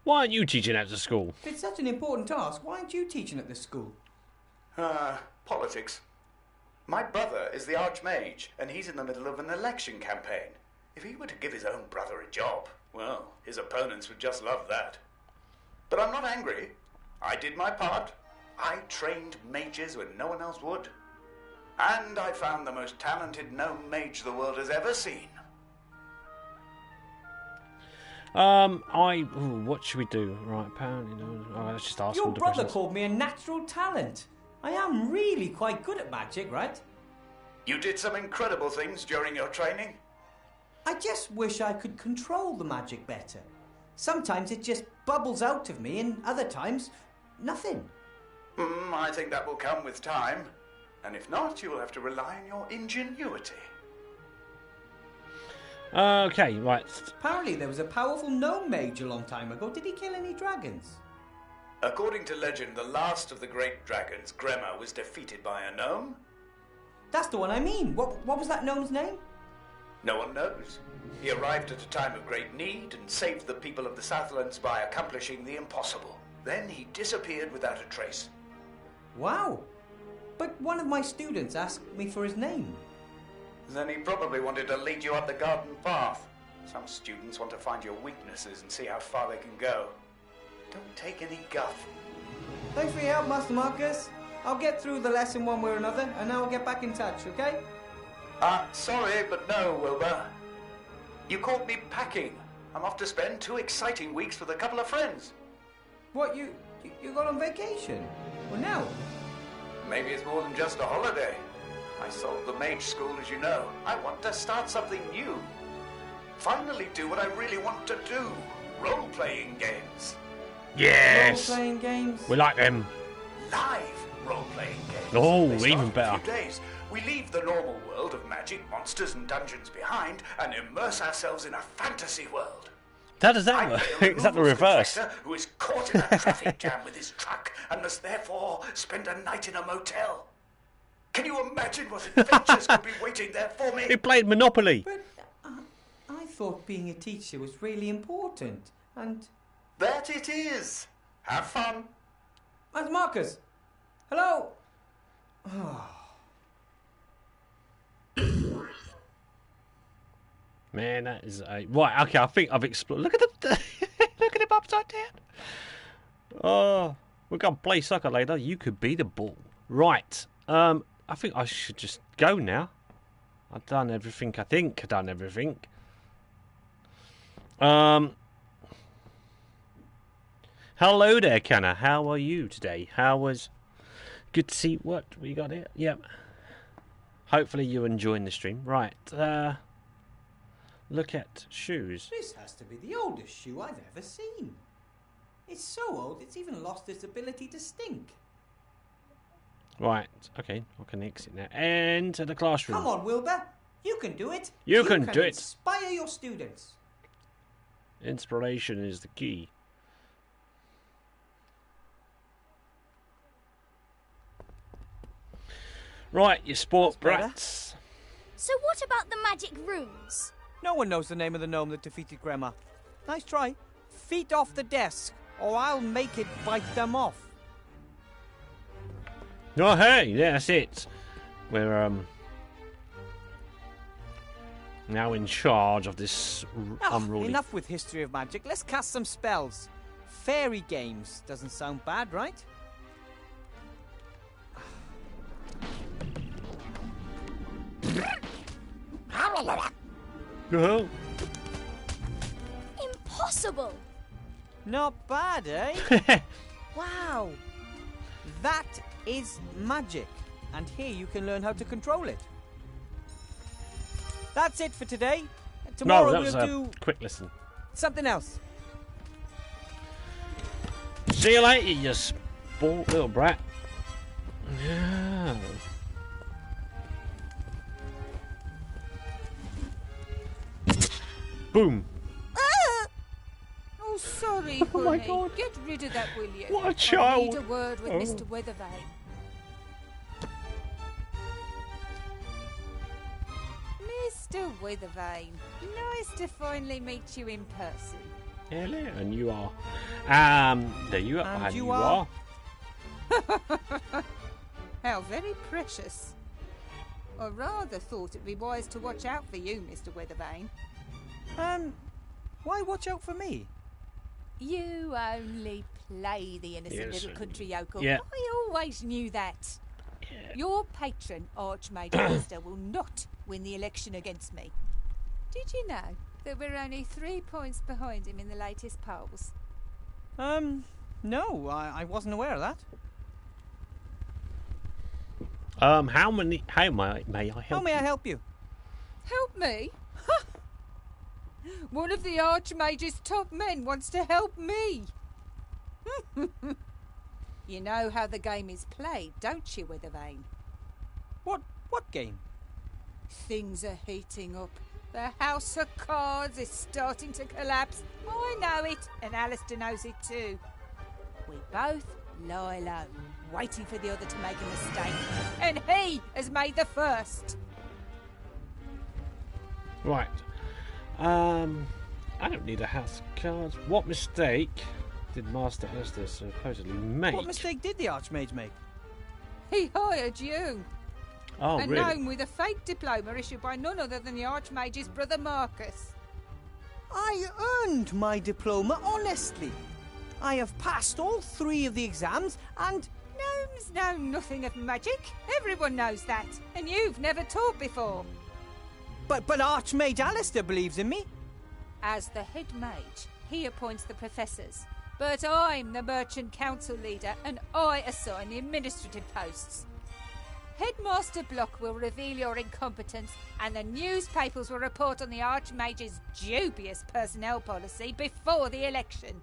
Why aren't you teaching at the school? If it's such an important task, why aren't you teaching at this school? Politics. My brother is the Archmage, and he's in the middle of an election campaign. If he were to give his own brother a job, well, his opponents would just love that. But I'm not angry. I did my part. I trained mages when no one else would. And I found the most talented gnome mage the world has ever seen. What should we do? Right, apparently, let's just ask Your all the brother questions. called me a natural talent. I am really quite good at magic, right? You did some incredible things during your training. I just wish I could control the magic better. Sometimes it just bubbles out of me, and other times, nothing. I think that will come with time. And if not, you will have to rely on your ingenuity. Okay, right. Apparently there was a powerful gnome mage a long time ago. Did he kill any dragons? According to legend, the last of the great dragons, Gremma, was defeated by a gnome. That's the one I mean. What was that gnome's name? No one knows. He arrived at a time of great need and saved the people of the Southlands by accomplishing the impossible. Then he disappeared without a trace. Wow. But one of my students asked me for his name. Then he probably wanted to lead you up the garden path. Some students want to find your weaknesses and see how far they can go. Don't take any guff. Thanks for your help, Master Marcus. I'll get through the lesson one way or another, and now I'll get back in touch, okay? Sorry, but no, Wilbur. You caught me packing. I'm off to spend 2 exciting weeks with a couple of friends. What, you got on vacation? Well, now? Maybe it's more than just a holiday. I sold the mage school, as you know. I want to start something new. Finally do what I really want to do. Role-playing games. Yes! Role-playing games? We like them. Live role-playing games. Oh, They start even in better. A few days. We leave the normal world of magic, monsters and dungeons behind and immerse ourselves in a fantasy world. How does that work? Is that the reverse? Who is caught in a traffic jam with his truck and must therefore spend a night in a motel. Can you imagine what adventures could be waiting there for me? He played Monopoly. But I thought being a teacher was really important, and... That it is. Have fun. Master Marcus! Hello! Man, that is a... Right, okay, I think I've explored... Look at the... Look at him upside down. Oh, we're going to play soccer later. You could be the ball. Right. I think I should just go now. I've done everything. I think I've done everything. Hello there, Canna. How are you today? How was... Good to see what we got here. Yep. Hopefully you're enjoying the stream. Right. Look at shoes. This has to be the oldest shoe I've ever seen. It's so old, it's even lost its ability to stink. Right. Okay. I can exit now. Enter the classroom. Come on, Wilbur. You can do it. You can do it. Inspire your students. Inspiration is the key. Right, you sport brats. So what about the magic runes? No one knows the name of the gnome that defeated Gremma. Nice try. Feet off the desk, or I'll make it bite them off. Oh, hey, yeah, that's it. We're now in charge of this unruly... Enough with history of magic. Let's cast some spells. Fairy games doesn't sound bad, right? Oh. Impossible! Not bad, eh? Wow. That is magic. And here you can learn how to control it. That's it for today. Tomorrow No, that was we'll a do quick listen. something else. See you later, you spoiled little brat. Yeah. Boom. Oh, sorry. Sorry, Oh my honey. God. Get rid of that, will you? What a I child. need a word with Oh. Mr. Weathervane. Mr. Weathervane, nice to finally meet you in person. Hello, and you are. There you are. And And you you are? are. How very precious. I rather thought it'd be wise to watch out for you, Mr. Weathervane. Why watch out for me? You only play the innocent Yes, little country yokel. yeah. I always knew that. Your patron, Archmage Alistair, will not win the election against me. Did you know that we're only 3 points behind him in the latest polls? No, I wasn't aware of that. How may I help? How may I help you? Help me? One of the Archmage's top men wants to help me. You know how the game is played, don't you, Weathervane? What game? Things are heating up. The House of Cards is starting to collapse. I know it, and Alistair knows it too. We both lie low, waiting for the other to make a mistake. And he has made the first. Right. I don't need a house of cards. What mistake did Master Alistair supposedly make? What mistake did the Archmage make? He hired you. Oh, a really? gnome with a fake diploma issued by none other than the Archmage's brother Marcus. I earned my diploma honestly. I have passed all 3 of the exams and... Gnomes know nothing of magic. Everyone knows that. And you've never taught before. But Archmage Alistair believes in me. As the head mage, he appoints the professors. But I'm the merchant council leader and I assign the administrative posts. Headmaster Block will reveal your incompetence and the newspapers will report on the Archmage's dubious personnel policy before the election.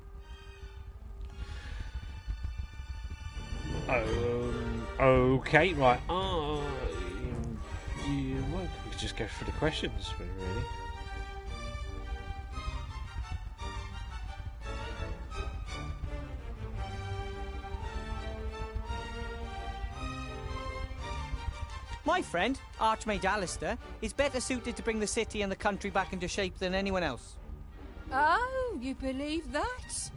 Okay, right. Well, we could just go through the questions, really. My friend, Archmage Alistair, is better suited to bring the city and the country back into shape than anyone else. Oh, you believe that?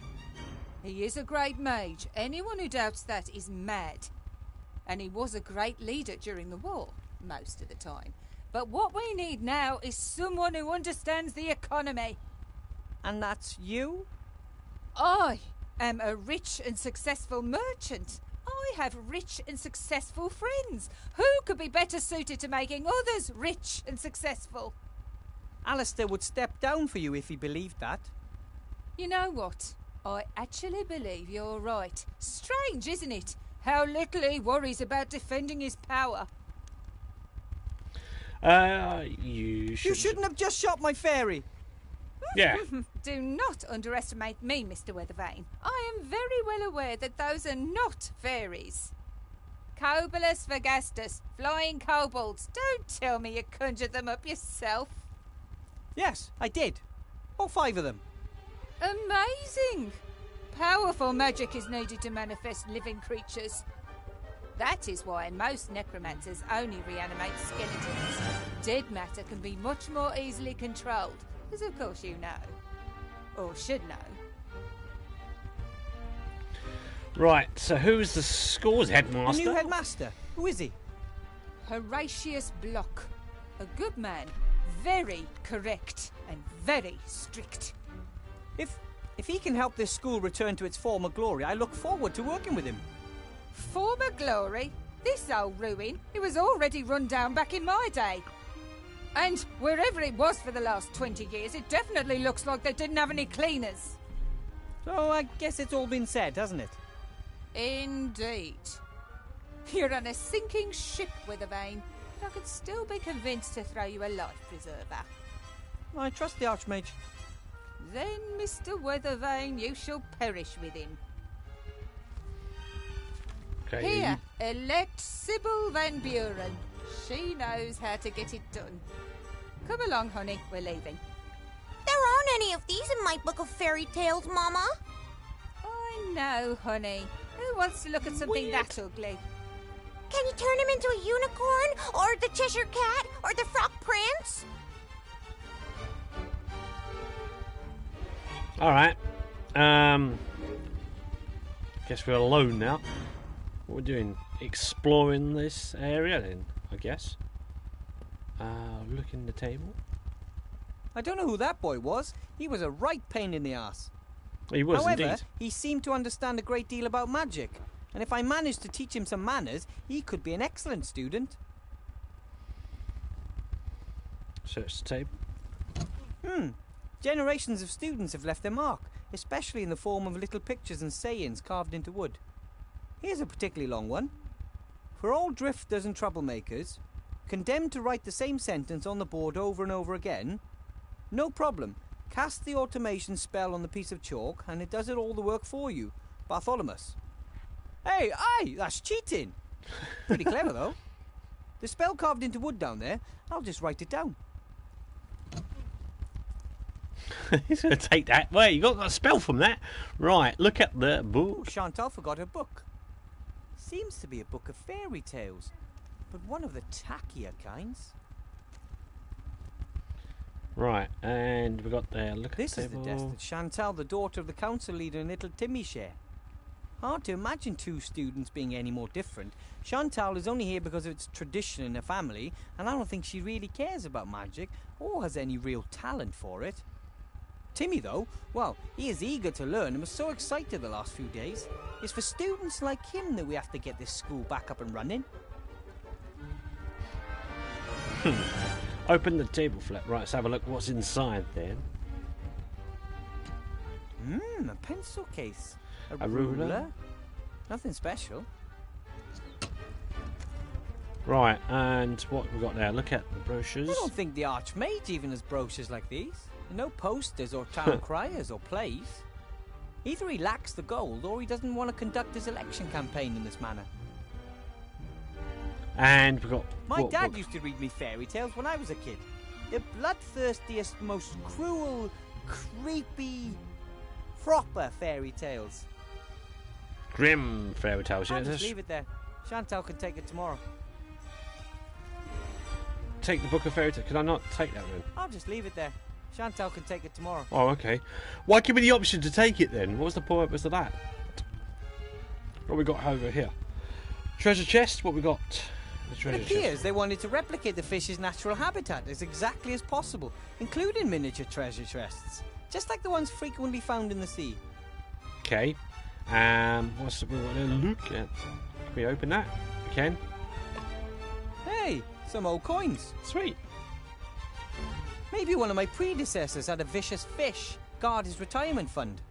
He is a great mage. Anyone who doubts that is mad. And he was a great leader during the war, most of the time. But what we need now is someone who understands the economy. And that's you? I am a rich and successful merchant. I have rich and successful friends. Who could be better suited to making others rich and successful? Alistair would step down for you if he believed that. You know what? I actually believe you're right. Strange, isn't it? How little he worries about defending his power. You shouldn't have just shot my fairy. Yeah. Do not underestimate me, Mr. Weathervane. I am very well aware that those are not fairies. Cobolus Vergastus, flying kobolds. Don't tell me you conjured them up yourself. Yes, I did. All 5 of them. Amazing! Powerful magic is needed to manifest living creatures. That is why most necromancers only reanimate skeletons. Dead matter can be much more easily controlled, as of course you know. Or should know. Right, so who's the school's headmaster? The new headmaster. Who is he? Horatius Block. A good man. Very correct and very strict. If he can help this school return to its former glory, I look forward to working with him. Former glory? This old ruin? It was already run down back in my day. And wherever it was for the last 20 years, it definitely looks like they didn't have any cleaners. So I guess it's all been said, hasn't it? Indeed. You're on a sinking ship, Weathervane, but I could still be convinced to throw you a life preserver. I trust the Archmage. Then, Mr. Weathervane, you shall perish with him. Okay, Here, elect Sybil Van Buren. She knows how to get it done. Come along, honey, we're leaving. There aren't any of these in my book of fairy tales, Mama. no, honey. Who wants to look at something that ugly? Can you turn him into a unicorn, or the Cheshire Cat, or the Frog Prince? Alright. Guess we're alone now. What we're doing? Exploring this area then, I guess. Look in the table. I don't know who that boy was. He was a right pain in the ass. He was However, indeed. he seemed to understand a great deal about magic. And if I managed to teach him some manners, he could be an excellent student. Search the table. Generations of students have left their mark, especially in the form of little pictures and sayings carved into wood. Here's a particularly long one. For all drifters and troublemakers, condemned to write the same sentence on the board over and over again, no problem. Cast the automation spell on the piece of chalk and it does it all the work for you. Bartholomew. Hey, aye, that's cheating. Pretty clever, though. The spell carved into wood down there, I'll just write it down. He's going to take that. Wait, you got a spell from that? Right, look at the book. Oh, Chantal forgot her book. Seems to be a book of fairy tales, but one of the tackier kinds. Right, and we got there. Look This at is the the table. desk that Chantal, the daughter of the council leader, and little Timmy share. Hard to imagine two students being any more different. Chantal is only here because of its tradition in her family, and I don't think she really cares about magic or has any real talent for it. Timmy, though, well, he is eager to learn and was so excited the last few days. It's for students like him that we have to get this school back up and running. Open the table flap. Right, let's have a look what's inside then. A pencil case. A ruler. Nothing special. Right, and what we got there? Look at the brochures. I don't think the Archmage even has brochures like these. No posters or town criers or plays. Either he lacks the gold or he doesn't want to conduct his election campaign in this manner. And we got... My dad used to read me fairy tales when I was a kid. The bloodthirstiest, most cruel, creepy, proper fairy tales. Grim fairy tales, yeah. I'll just leave it there. Chantal can take it tomorrow. Take the book of fairy tales. Can I not take that then? I'll just leave it there. Chantal can take it tomorrow. Oh, okay. Why give me the option to take it then? What was the purpose of that? What we got over here? Treasure chest. What we got? The treasure It appears chest. they wanted to replicate the fish's natural habitat as exactly as possible, including miniature treasure chests, just like the ones frequently found in the sea. Okay. What's the we want to look at? Can we open that? We can. Hey, some old coins. Sweet. Maybe one of my predecessors had a vicious fish guard his retirement fund.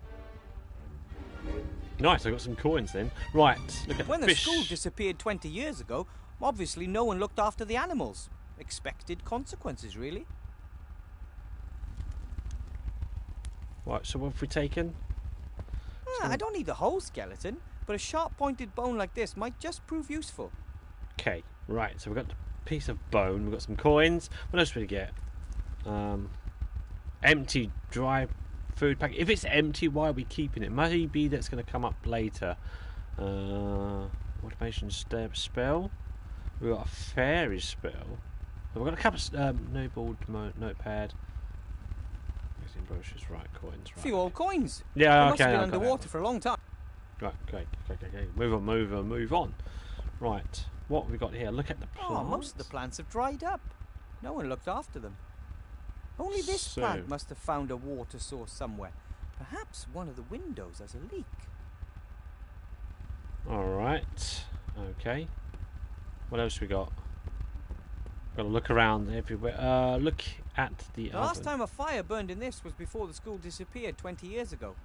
Nice, I got some coins then. Right, look at When the the fish. school disappeared 20 years ago, obviously no one looked after the animals. Expected consequences, really. Right, so what have we taken? I don't need the whole skeleton, but a sharp-pointed bone like this might just prove useful. Okay, right, so we've got the piece of bone, we've got some coins. What else did we get? Empty dry food packet. If it's empty, why are we keeping it? Maybe that's going to come up later. Automation spell. We've got a fairy spell. We've got a couple of noble notepad. Brochures, right, coins, right. A few old coins. Yeah, They okay. must have been I've got underwater that. for a long time. Right, okay. Move on. Right, what have we got here? Look at the plants. Oh, most of the plants have dried up. No one looked after them. Only this So- plant must have found a water source somewhere. Perhaps one of the windows has a leak. Alright, okay. What else we got? Got to look around everywhere. Look at the The oven. last time a fire burned in this was before the school disappeared 20 years ago.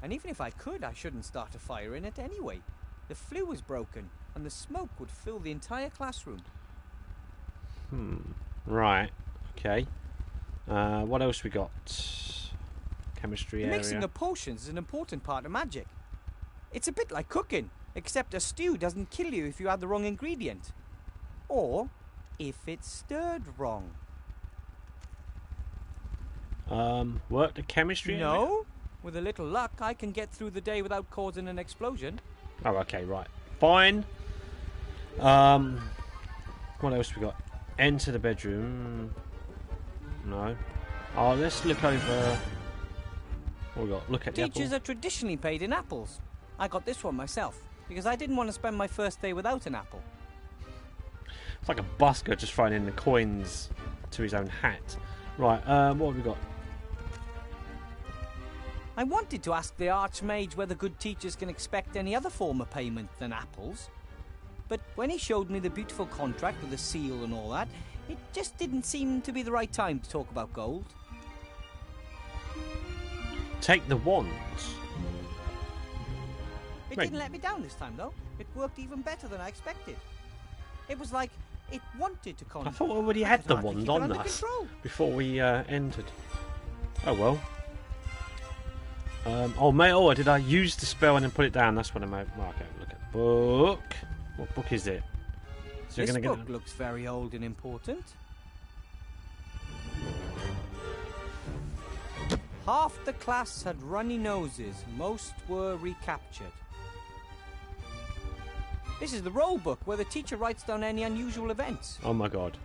And even if I could, I shouldn't start a fire in it anyway. The flue was broken, and the smoke would fill the entire classroom. Right, okay. What else we got? Chemistry The area. mixing of potions is an important part of magic. It's a bit like cooking, except a stew doesn't kill you if you add the wrong ingredient. Or if it's stirred wrong. Work the chemistry area? No, With a little luck, I can get through the day without causing an explosion. Oh, okay, right. Fine. What else we got? Enter the bedroom. No. Oh, let's look over. What we got? Look at the apple. Teachers are traditionally paid in apples. I got this one myself, because I didn't want to spend my first day without an apple. It's like a busker just throwing in the coins to his own hat. Right, what have we got? I wanted to ask the Archmage whether good teachers can expect any other form of payment than apples. But when he showed me the beautiful contract with the seal and all that, it just didn't seem to be the right time to talk about gold. Take the wands. It didn't let me down this time, though. It worked even better than I expected. It was like it wanted to conjure. I thought we already had the wand on us before we entered. Oh well. Oh, mate, did I use the spell and then put it down? That's what I meant. Well, okay, look at the book. What book is it? So this book looks very old and important. Half the class had runny noses. Most were recaptured. This is the roll book where the teacher writes down any unusual events. Oh my god.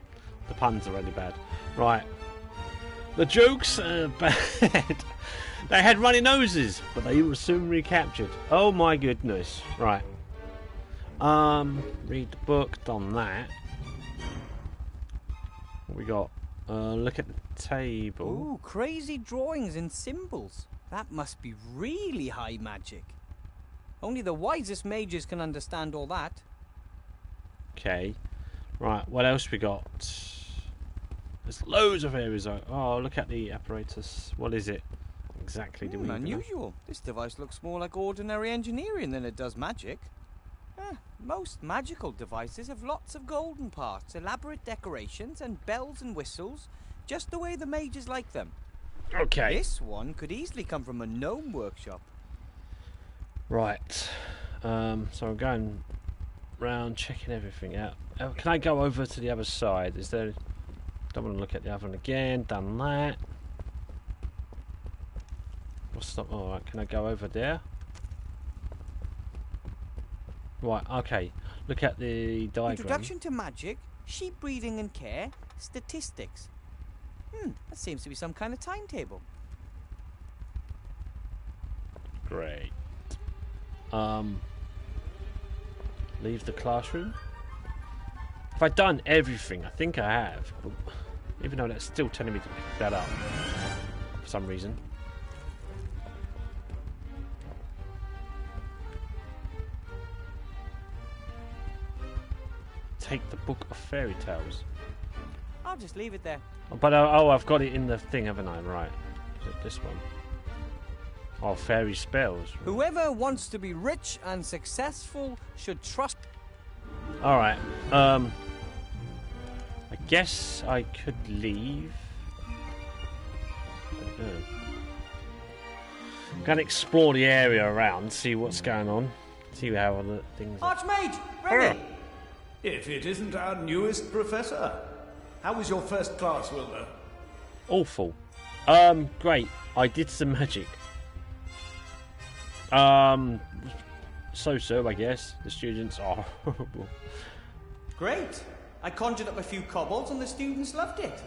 The puns are really bad. Right. The jokes are bad. They had runny noses, but they were soon recaptured. Oh my goodness. Right. Read the book, done that. What we got? Look at the table. Ooh, crazy drawings and symbols. That must be really high magic. Only the wisest mages can understand all that. Okay. Right, what else we got? There's loads of areas. Oh, look at the apparatus. What is it? Exactly do we even know? Unusual. This device looks more like ordinary engineering than it does magic. Most magical devices have lots of golden parts, elaborate decorations, and bells and whistles, just the way the mages like them. Okay. This one could easily come from a gnome workshop. Right. So I'm going round checking everything out. Can I go over to the other side? Is there... Don't want to look at the other one again. Done that. What's the... Alright, can I go over there? Right, okay. Look at the diagram. Introduction to magic, sheep breeding and care, statistics. That seems to be some kind of timetable. Great. Leave the classroom. Have I done everything? I think I have. But even though that's still telling me to pick that up for some reason. Take the Book of Fairy Tales. I'll just leave it there. But I've got it in the thing, haven't I? Right. Is it this one? Oh, fairy spells. Whoever wants to be rich and successful should trust. Alright. I guess I could leave. I don't know. I'm going to explore the area around, see what's going on. See how other things are. Archmage! Ready! If it isn't our newest professor. How was your first class, Wilbur? Awful. Great. I did some magic. So-so, I guess. The students are horrible. Great. I conjured up a few kobolds and the students loved it.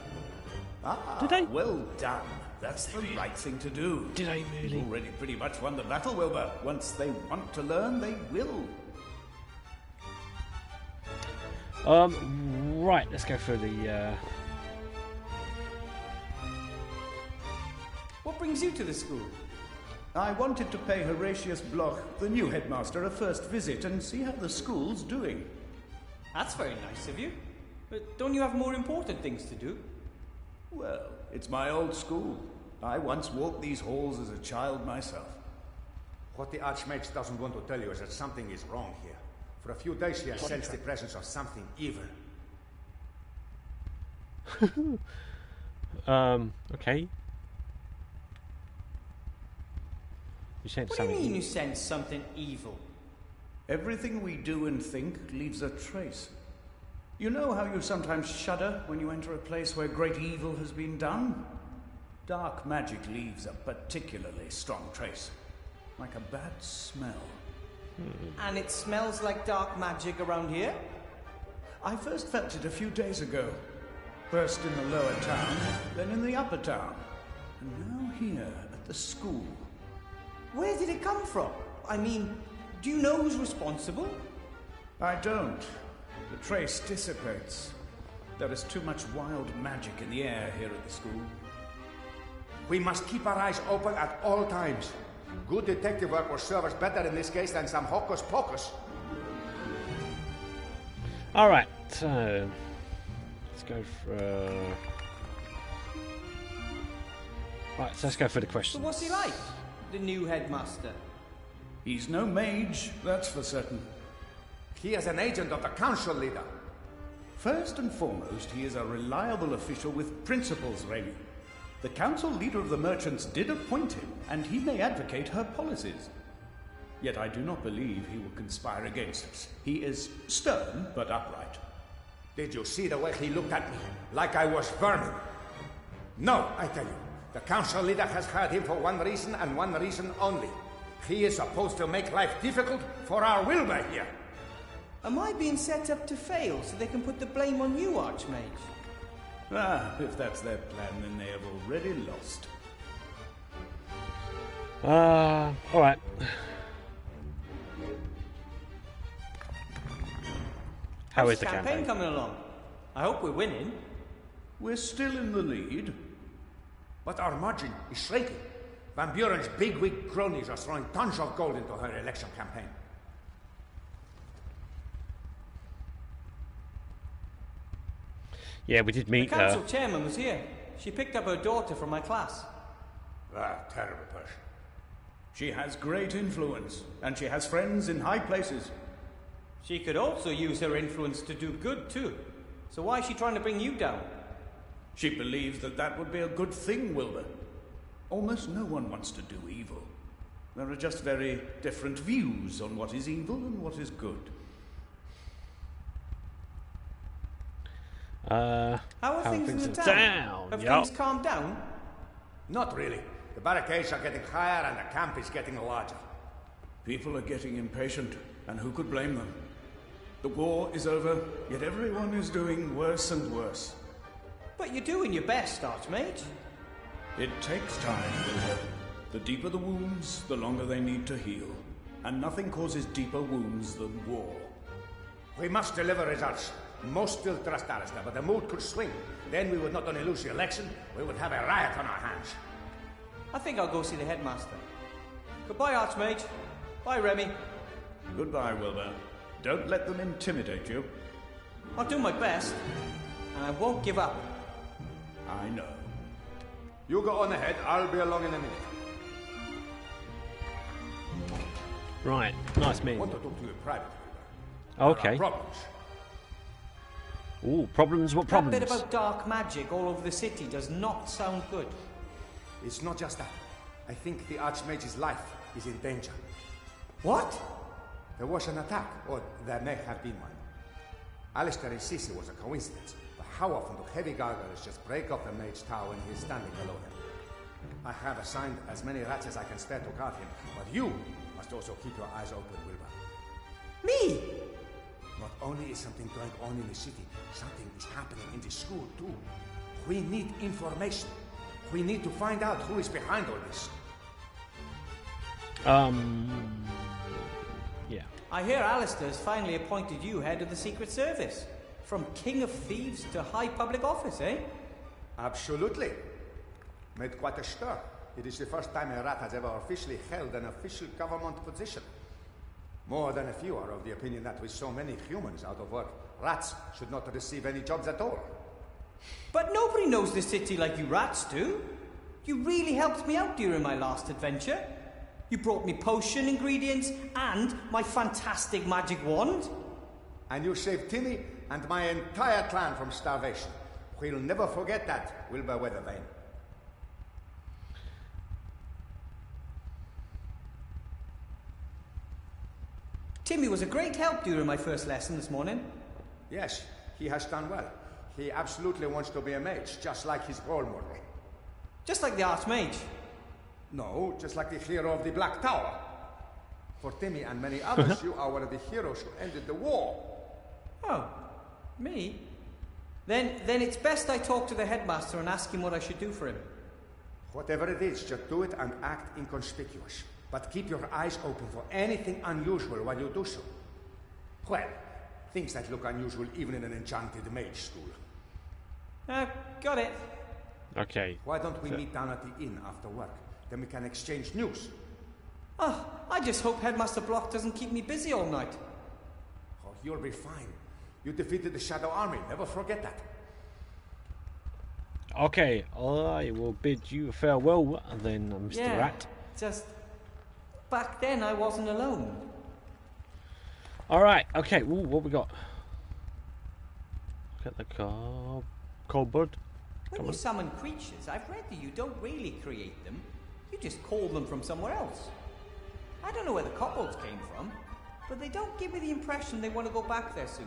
Did they? Well done. That's the right thing to do. Did I really? You've already pretty much won the battle, Wilbur. Once they want to learn, they will. Right, let's go through the, What brings you to the school? I wanted to pay Horatius Bloch, the new headmaster, a first visit and see how the school's doing. That's very nice of you. But don't you have more important things to do? Well, it's my old school. I once walked these halls as a child myself. What the Archmage doesn't want to tell you is that something is wrong here. For a few days he has sensed the presence of something evil. Okay. You sense what something. do you mean you sense something evil? Everything we do and think leaves a trace. You know how you sometimes shudder when you enter a place where great evil has been done? Dark magic leaves a particularly strong trace. Like a bad smell. And it smells like dark magic around here? I first felt it a few days ago. First in the lower town, then in the upper town. And now here at the school. Where did it come from? I mean, do you know who's responsible? I don't. The trace dissipates. There is too much wild magic in the air here at the school. We must keep our eyes open at all times. Good detective work will serve us better in this case than some hocus pocus. Alright, so let's go for right, so let's go for the question. So what's he like, the new headmaster? He's no mage, that's for certain. He is an agent of the council leader. First and foremost, he is a reliable official with principles, Raimi. The council leader of the merchants did appoint him, and he may advocate her policies. Yet I do not believe he will conspire against us. He is stern, but upright. Did you see the way he looked at me? Like I was vermin. No, I tell you. The council leader has hired him for one reason, and one reason only. He is supposed to make life difficult for our Wilbur here. Am I being set up to fail so they can put the blame on you, Archmage? Ah, if that's their plan, then they have already lost. Alright. How is the campaign coming along? I hope we're winning. We're still in the lead. But our margin is shrinking. Van Buren's bigwig cronies are throwing tons of gold into her election campaign. Yeah, we did meet the council chairman was here. She picked up her daughter from my class. Ah, terrible person. She has great influence, and she has friends in high places. She could also use her influence to do good, too. So why is she trying to bring you down? She believes that that would be a good thing, Wilbur. Almost no one wants to do evil. There are just very different views on what is evil and what is good. How are things in the town? Have things calmed down? Not really. The barricades are getting higher and the camp is getting larger. People are getting impatient, and who could blame them? The war is over, yet everyone is doing worse and worse. But you're doing your best, Archmage. It takes time, Wilbur. The deeper the wounds, the longer they need to heal. And nothing causes deeper wounds than war. We must deliver results. Most still trust Alistair, but the mood could swing. Then we would not only lose the election, we would have a riot on our hands. I think I'll go see the headmaster. Goodbye, Archmage. Bye, Remy. Goodbye, Wilbur. Don't let them intimidate you. I'll do my best, and I won't give up. I know. You go on ahead, I'll be along in a minute. Right, nice meeting. I want to talk to you privately. Okay. Problems. Ooh, problems? What problems? That bit about dark magic all over the city does not sound good. It's not just that. I think the Archmage's life is in danger. What? There was an attack, or there may have been one. Alistair insists it was a coincidence, but how often do heavy gargoyles just break up the Mage Tower when he is standing below them? I have assigned as many rats as I can spare to guard him, but you must also keep your eyes open, Wilbur. Me? Not only is something going on in the city, something is happening in the school too. We need information. We need to find out who is behind all this. Yeah. I hear Alistair's finally appointed you head of the Secret Service. From King of Thieves to High Public Office, eh? Absolutely. Made quite a stir. It is the first time a rat has ever officially held an official government position. More than a few are of the opinion that with so many humans out of work, rats should not receive any jobs at all. But nobody knows the city like you rats do. You really helped me out during my last adventure. You brought me potion ingredients and my fantastic magic wand. And you saved Timmy and my entire clan from starvation. We'll never forget that, Wilbur Weathervane. Timmy was a great help during my first lesson this morning. Yes, he has done well. He absolutely wants to be a mage, just like his role model. Just like the Archmage. No, just like the hero of the Black Tower. For Timmy and many others, you are one of the heroes who ended the war. Oh, me? Then it's best I talk to the headmaster and ask him what I should do for him. Whatever it is, just do it and act inconspicuous. But keep your eyes open for anything unusual while you do so. Well, things that look unusual even in an enchanted mage school. Got it. Okay. Why don't we meet down at the inn after work? Then we can exchange news. Oh, I just hope Headmaster Block doesn't keep me busy all night. Oh, you'll be fine. You defeated the Shadow Army. Never forget that. Okay, I will bid you farewell then, Mr. Rat. Just back then I wasn't alone. Alright, okay, ooh, what we got? Look at the cupboard. When you summon creatures, I've read that you don't really create them. You just call them from somewhere else. I don't know where the kobolds came from, but they don't give me the impression they want to go back there soon.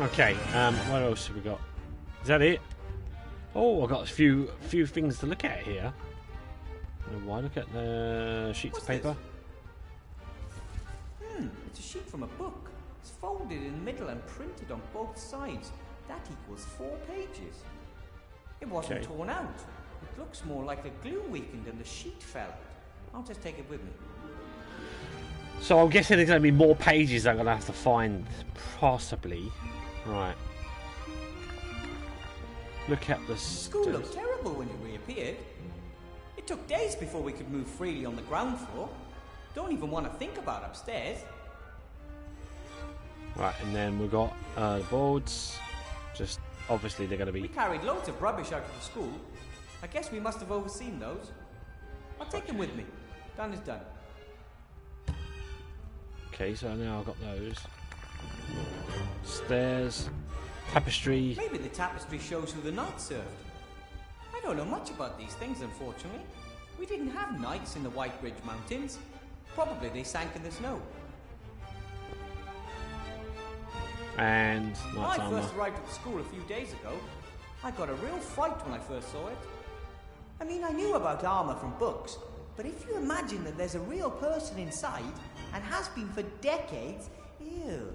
Okay, what else have we got? Is that it? Oh, I've got a few things to look at here. Why look at the sheets of paper? It's a sheet from a book. It's folded in the middle and printed on both sides. That equals 4 pages. It wasn't torn out. It looks more like the glue weakened and the sheet fell. I'll just take it with me. So I'm guessing there's going to be more pages I'm going to have to find, possibly. Right. Look at the school looked terrible when you reappeared. It took days before we could move freely on the ground floor. Don't even want to think about upstairs. Right, and then we've got the boards. Just obviously they're going to be. We carried loads of rubbish out of the school. I guess we must have overseen those. I'll take them with me. Done is done. Okay, so now I've got those. Stairs, tapestry. Maybe the tapestry shows who the knights served. I don't know much about these things, unfortunately. We didn't have knights in the White Ridge Mountains. Probably they sank in the snow. And when I first arrived at the school a few days ago, I got a real fright when I first saw it. I mean, I knew about armor from books, but if you imagine that there's a real person inside, and has been for decades, ew.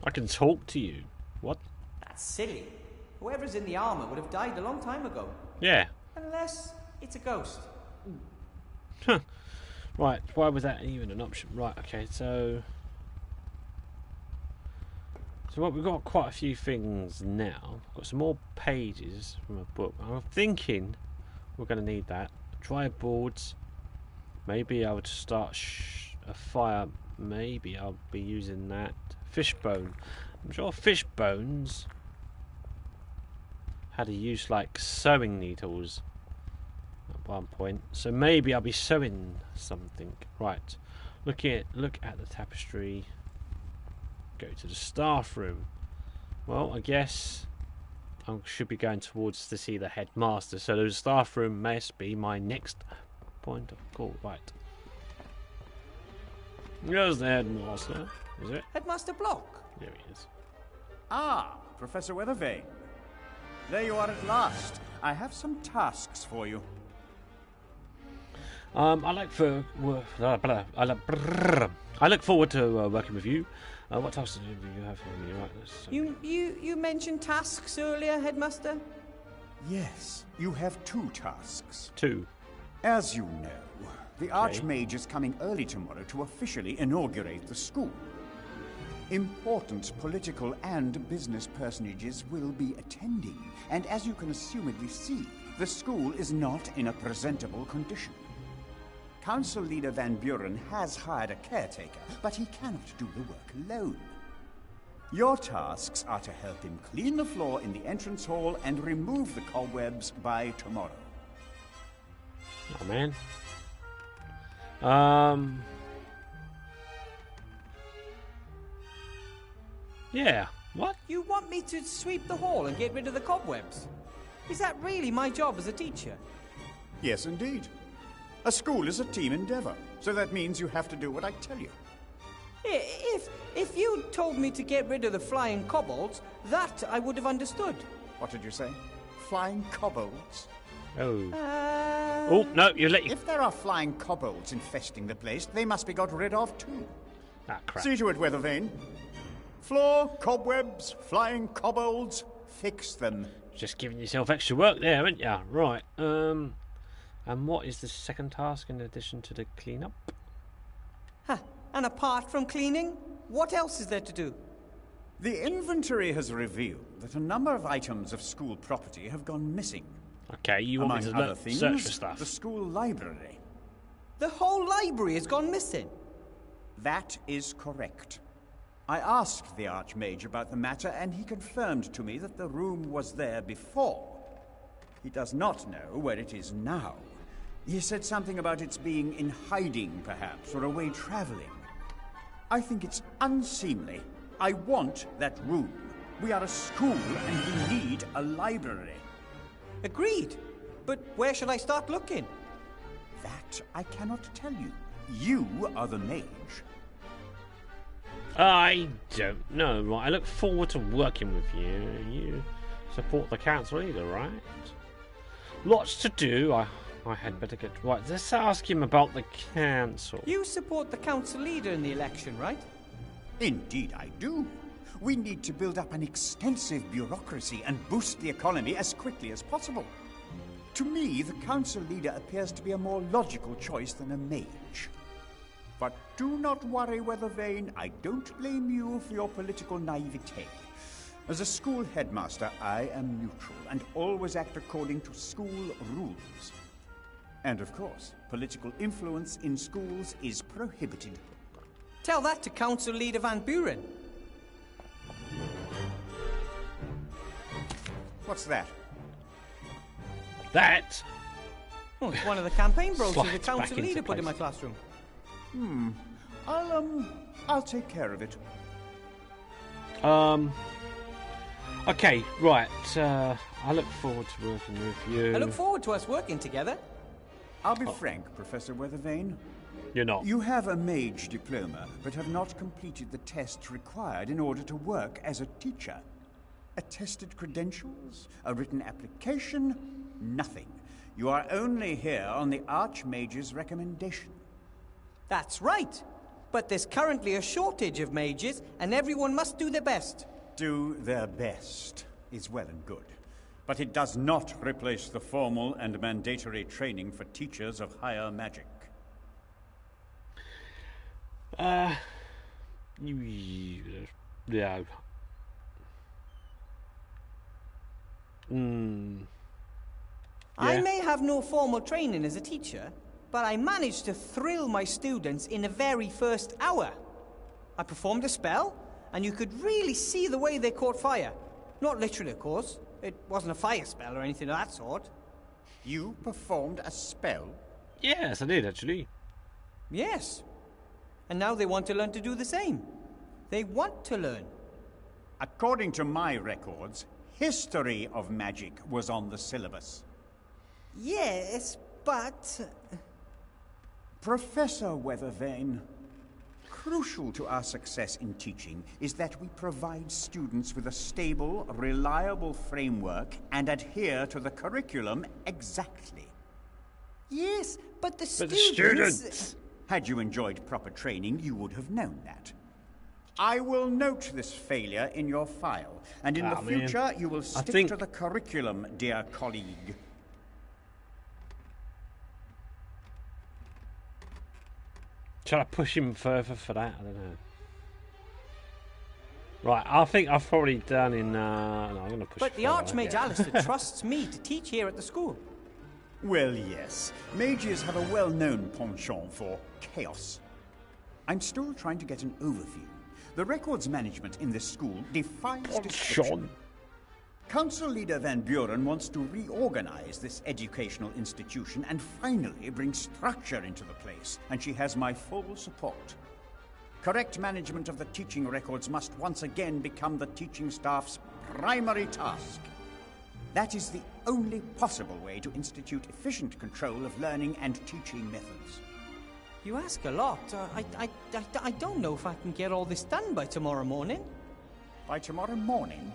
I can talk to you. What? That's silly. Whoever's in the armor would have died a long time ago. Yeah. Unless it's a ghost. Huh. Right, why was that even an option? Right, okay, so what, we've got quite a few things now. Got some more pages from a book. I'm thinking we're going to need that. Dry boards. Maybe I would start a fire. Maybe I'll be using that. Fishbone. I'm sure fishbones had to use like sewing needles at one point. So maybe I'll be sewing something. Right. Look at the tapestry. Go to the staff room. Well, I guess I should be going towards to see the headmaster. So the staff room must be my next point of call. Right. There's the headmaster. Is it? Headmaster Block. There he is. Ah, Professor Weathervane. There you are at last. I have some tasks for you. I look forward to working with you. What tasks do you have for me? Right, You mentioned tasks earlier, Headmaster? Yes, you have 2 tasks. 2. As you know, the Archmage is coming early tomorrow to officially inaugurate the school. Important political and business personages will be attending, and as you can assumedly see, the school is not in a presentable condition. Council Leader Van Buren has hired a caretaker, but he cannot do the work alone. Your tasks are to help him clean the floor in the entrance hall and remove the cobwebs by tomorrow. Oh, man. Yeah. What? You want me to sweep the hall and get rid of the cobwebs? Is that really my job as a teacher? Yes, indeed. A school is a team endeavor, so that means you have to do what I tell you. If you told me to get rid of the flying kobolds, that I would have understood. What did you say? Flying kobolds? Oh. Oh, no, you let you... If there are flying kobolds infesting the place, they must be got rid of too. Ah, crap. See to it, Weathervane. Floor, cobwebs, flying kobolds, fix them. Just giving yourself extra work there, haven't you? Right. And what is the second task in addition to the clean-up? Huh. And apart from cleaning, what else is there to do? The inventory has revealed that a number of items of school property have gone missing. Okay, you want me to search for stuff? The school library. The whole library has gone missing? That is correct. I asked the Archmage about the matter, and he confirmed to me that the room was there before. He does not know where it is now. He said something about its being in hiding, perhaps, or away traveling. I think it's unseemly. I want that room. We are a school, and we need a library. Agreed. But where should I start looking? That I cannot tell you. You are the mage. I don't know. Right, I look forward to working with you. You support the council leader, right? Lots to do. I had better get right. Let's ask him about the council. You support the council leader in the election, right? Indeed I do. We need to build up an extensive bureaucracy and boost the economy as quickly as possible. To me, the council leader appears to be a more logical choice than a mage. But do not worry, Weathervane. I don't blame you for your political naivete. As a school headmaster, I am neutral and always act according to school rules. And of course, political influence in schools is prohibited. Tell that to Council Leader Van Buren. What's that? That? Oh, it's one of the campaign brochures the Slides council back into leader put in my place. classroom. I'll take care of it. Okay, right. I look forward to working with you. I look forward to us working together. I'll be frank, Professor Weathervane. You're not. You have a mage diploma, but have not completed the tests required in order to work as a teacher. Attested credentials, a written application, nothing. You are only here on the Archmage's recommendation. That's right. But there's currently a shortage of mages, and everyone must do their best. Do their best is well and good. But it does not replace the formal and mandatory training for teachers of higher magic. Yeah. I may have no formal training as a teacher, but I managed to thrill my students in the very first hour. I performed a spell, and you could really see the way they caught fire. Not literally, of course. It wasn't a fire spell or anything of that sort. You performed a spell? Yes, I did, actually. Yes. And now they want to learn to do the same. They want to learn. According to my records, history of magic was on the syllabus. Yes, but... Professor Weathervane, crucial to our success in teaching is that we provide students with a stable, reliable framework and adhere to the curriculum exactly. Yes, but the But the students... students... Had you enjoyed proper training, you would have known that. I will note this failure in your file, and in the future you will stick to the curriculum, dear colleague. Shall I push him further for that? I don't know. Right, I think I've probably done in... no, I'm going to push But the further, Archmage yeah. Alistair trusts me to teach here at the school. Well, yes. Mages have a well-known penchant for chaos. I'm still trying to get an overview. The records management in this school defies description. Council Leader Van Buren wants to reorganize this educational institution and finally bring structure into the place, and she has my full support. Correct management of the teaching records must once again become the teaching staff's primary task. That is the only possible way to institute efficient control of learning and teaching methods. You ask a lot. I don't know if I can get all this done by tomorrow morning. By tomorrow morning?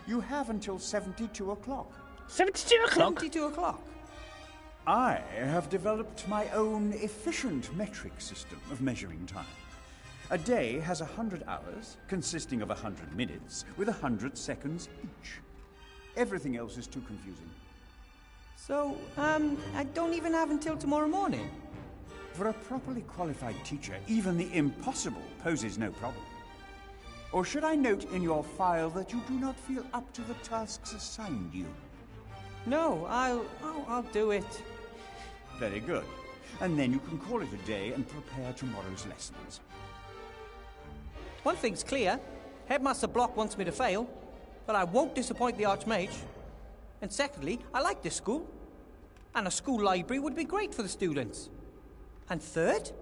You have until 72 o'clock. 72 o'clock? 72 o'clock. I have developed my own efficient metric system of measuring time. A day has 100 hours, consisting of 100 minutes, with 100 seconds each. Everything else is too confusing. So, I don't even have until tomorrow morning? For a properly qualified teacher, even the impossible poses no problem. Or should I note in your file that you do not feel up to the tasks assigned you? No, I'll do it. Very good. And then you can call it a day and prepare tomorrow's lessons. One thing's clear. Headmaster Block wants me to fail, but I won't disappoint the Archmage. And secondly, I like this school. And a school library would be great for the students. And third,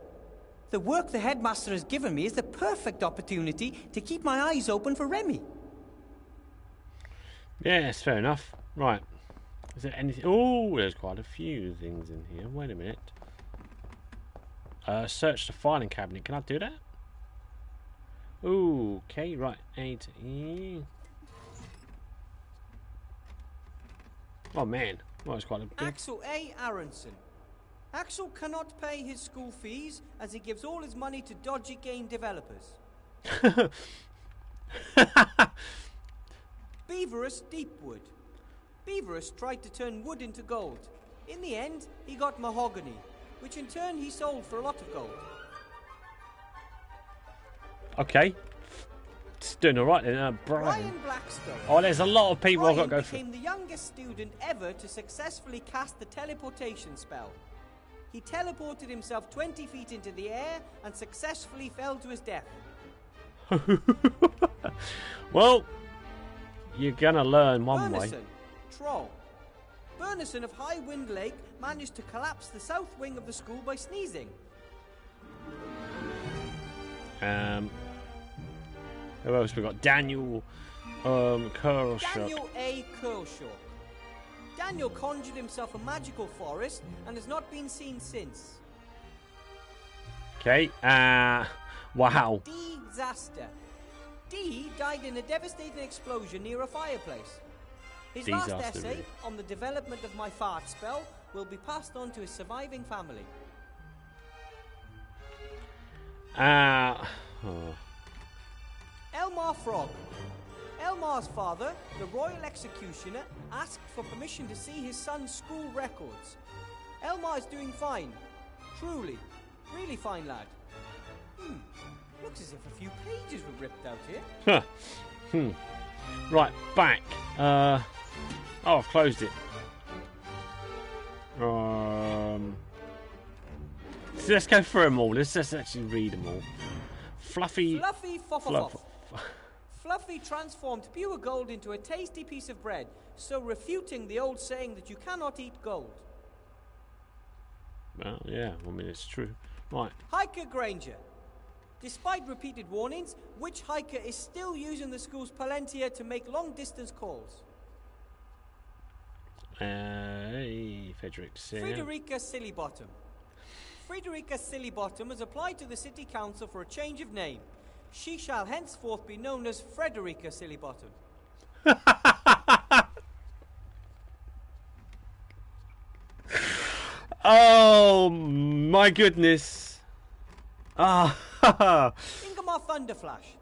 the work the headmaster has given me is the perfect opportunity to keep my eyes open for Remy. Yes, fair enough. Right. Is there anything? Oh, there's quite a few things in here. Wait a minute. Search the filing cabinet. Can I do that? Ooh, okay, right. 8. Oh man, well, it's quite a big. Axel A. Aronson. Axel cannot pay his school fees as he gives all his money to dodgy game developers. Beaverus Deepwood. Beaverus tried to turn wood into gold. In the end, he got mahogany, which in turn he sold for a lot of gold. Okay. It's doing alright then, Brian Blackstone. Oh, there's a lot of people I've got to go became the youngest student ever to successfully cast the teleportation spell. He teleported himself 20 feet into the air and successfully fell to his death. Well, you're gonna learn one way. Troll. Burnison of High Wind Lake managed to collapse the south wing of the school by sneezing. Who else we got? Daniel Kershaw. Daniel A. Kershaw. Daniel conjured himself a magical forest and has not been seen since. Okay, wow. Disaster. D died in a devastating explosion near a fireplace. His last essay on the development of my fart spell will be passed on to his surviving family. Elmar Frog. Elmar's father, the Royal Executioner, asked for permission to see his son's school records. Elmar is doing fine. Truly. Really fine lad. Looks as if a few pages were ripped out here. Right, back. Oh, I've closed it. So let's go through them all. Let's just actually read them all. Fluffy Foffoff. Fluffy transformed pure gold into a tasty piece of bread, so refuting the old saying that you cannot eat gold. Well, yeah, I mean, it's true. Right. Hiker Granger. Despite repeated warnings, which hiker is still using the school's palantir to make long-distance calls? Frederica Sillybottom. Frederica Sillybottom has applied to the City Council for a change of name. She shall henceforth be known as Frederica Sillybottom. Oh, my goodness. Ingemar Thunderflash.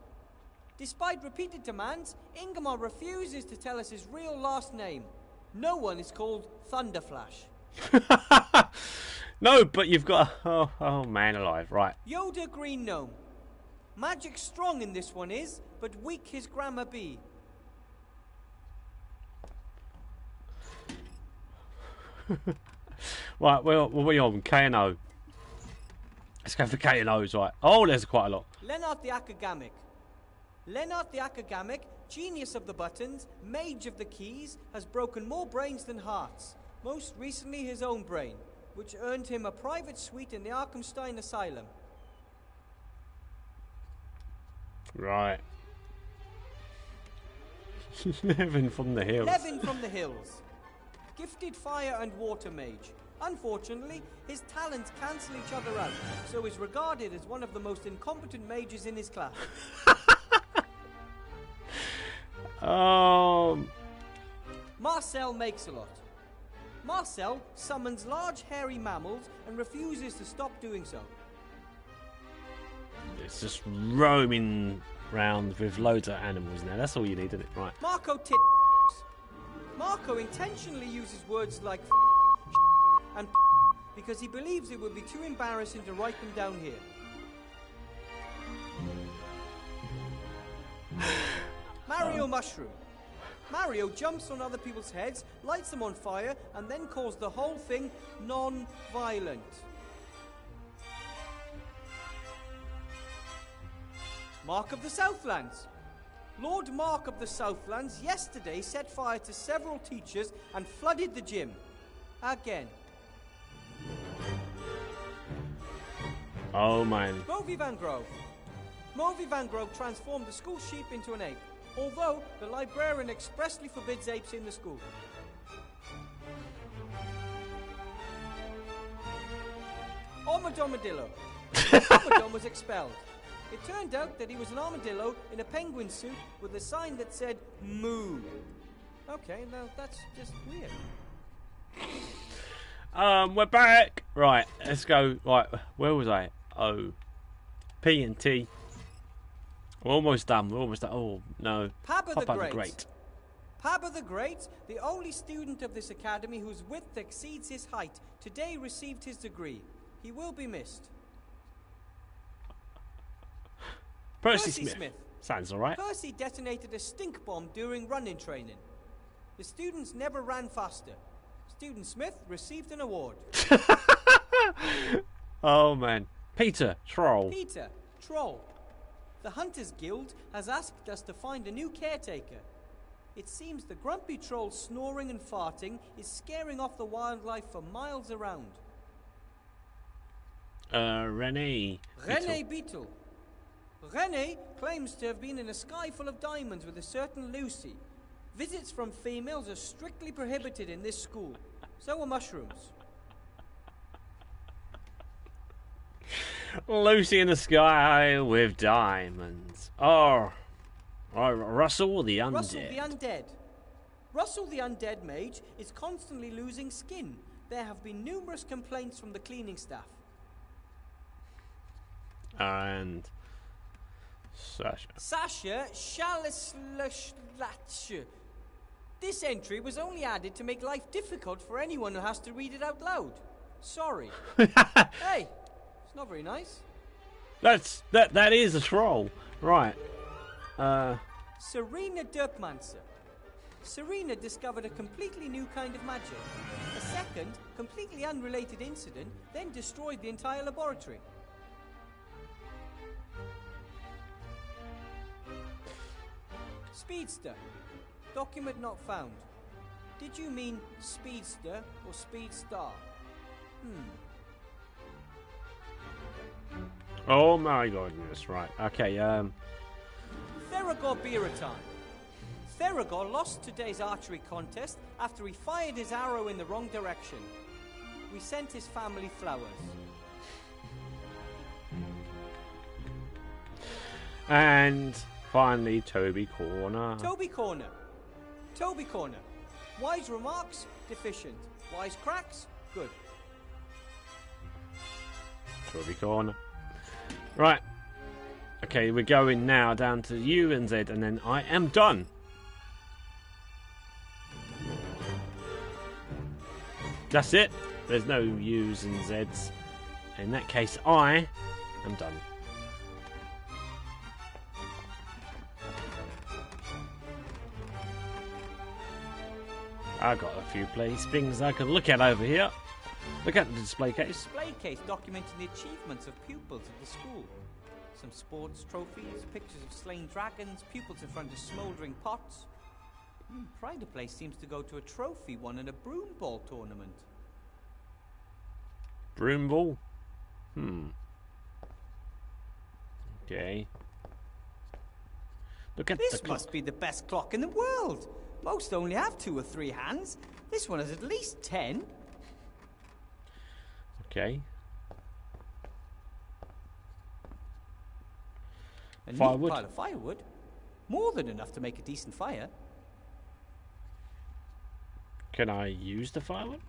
Despite repeated demands, Ingemar refuses to tell us his real last name. No one is called Thunderflash. No, but you've got... Oh, man alive. Right. Yoda Green Gnome. Magic strong in this one is, but weak his grammar be. Right, well, what are we on? K and O. Let's go for K and O's, right. Oh, there's quite a lot. Lennart the Akagamic. Lennart the Akagamic, genius of the buttons, mage of the keys, has broken more brains than hearts. Most recently his own brain, which earned him a private suite in the Arkham Asylum. Right. Levin from the Hills. Levin from the Hills. Gifted fire and water mage. Unfortunately, his talents cancel each other out, so is regarded as one of the most incompetent mages in his class. Marcel Makes-a-Lot. Marcel summons large hairy mammals and refuses to stop doing so. It's just roaming round with loads of animals now. That's all you need, isn't it? Right. Marco Marco intentionally uses words like and because he believes it would be too embarrassing to write them down here. Mario Mushroom. Mario jumps on other people's heads, lights them on fire, and then calls the whole thing non-violent. Mark of the Southlands. Lord Mark of the Southlands yesterday set fire to several teachers and flooded the gym. Again. Oh, man. Movie Van Grove. Movie Van Grove transformed the school sheep into an ape, although the librarian expressly forbids apes in the school. Armadillo. Armadillo was expelled. It turned out that he was an armadillo in a penguin suit with a sign that said moo. Okay, now that's just weird. We're back. Right, let's go. Right, where was I? Oh, P and T. We're almost done. We're almost done. Oh no. Papa the Great. Papa the Great, the only student of this academy whose width exceeds his height, today received his degree. He will be missed. Percy Smith. Sounds all right. Percy detonated a stink bomb during run-in training. The students never ran faster. Student Smith received an award. Oh man. Peter, Troll. Peter, Troll. The Hunters Guild has asked us to find a new caretaker. It seems the grumpy troll snoring and farting is scaring off the wildlife for miles around. René. René Beetle. René claims to have been in a sky full of diamonds with a certain Lucy. Visits from females are strictly prohibited in this school. So are mushrooms. Lucy in the sky with diamonds. Oh, Russell the Undead. Russell the Undead. Russell the Undead mage is constantly losing skin. There have been numerous complaints from the cleaning staff. And Sasha Shalislash. This entry was only added to make life difficult for anyone who has to read it out loud. Sorry. Hey, it's not very nice. That is a troll, right? Serena Derpmancer. Serena discovered a completely new kind of magic. A second, completely unrelated incident then destroyed the entire laboratory. Speedster. Document not found. Did you mean speedster or speedstar? Oh my goodness, right. Okay, Theragor Biraton. Theragor lost today's archery contest after he fired his arrow in the wrong direction. We sent his family flowers. And finally, Toby Corner. Toby Corner. Toby Corner. Wise remarks, deficient. Wise cracks, good. Toby Corner. Right. Okay, we're going now down to U and Z, and then I am done. That's it. There's no U's and Z's. In that case, I am done. I've got a few things I can look at over here. Look at the display case. Display case documenting the achievements of pupils of the school. Some sports trophies, pictures of slain dragons, pupils in front of smouldering pots. Pride of Place seems to go to a trophy won in a broom ball tournament. Broom ball? Okay. Look at this must be the best clock in the world. Most only have 2 or 3 hands. This one has at least 10. Okay. A neat Firewood. pile of firewood. More than enough to make a decent fire. Can I use the firewood?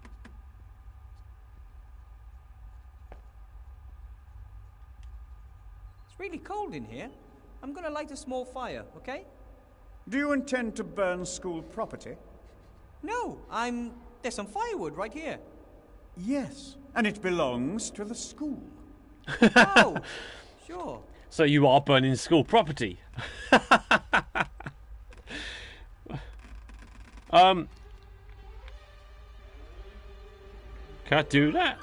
It's really cold in here. I'm going to light a small fire, okay? Do you intend to burn school property? No, there's some firewood right here. Yes, and it belongs to the school. Oh, sure. So you are burning school property. Can I do that?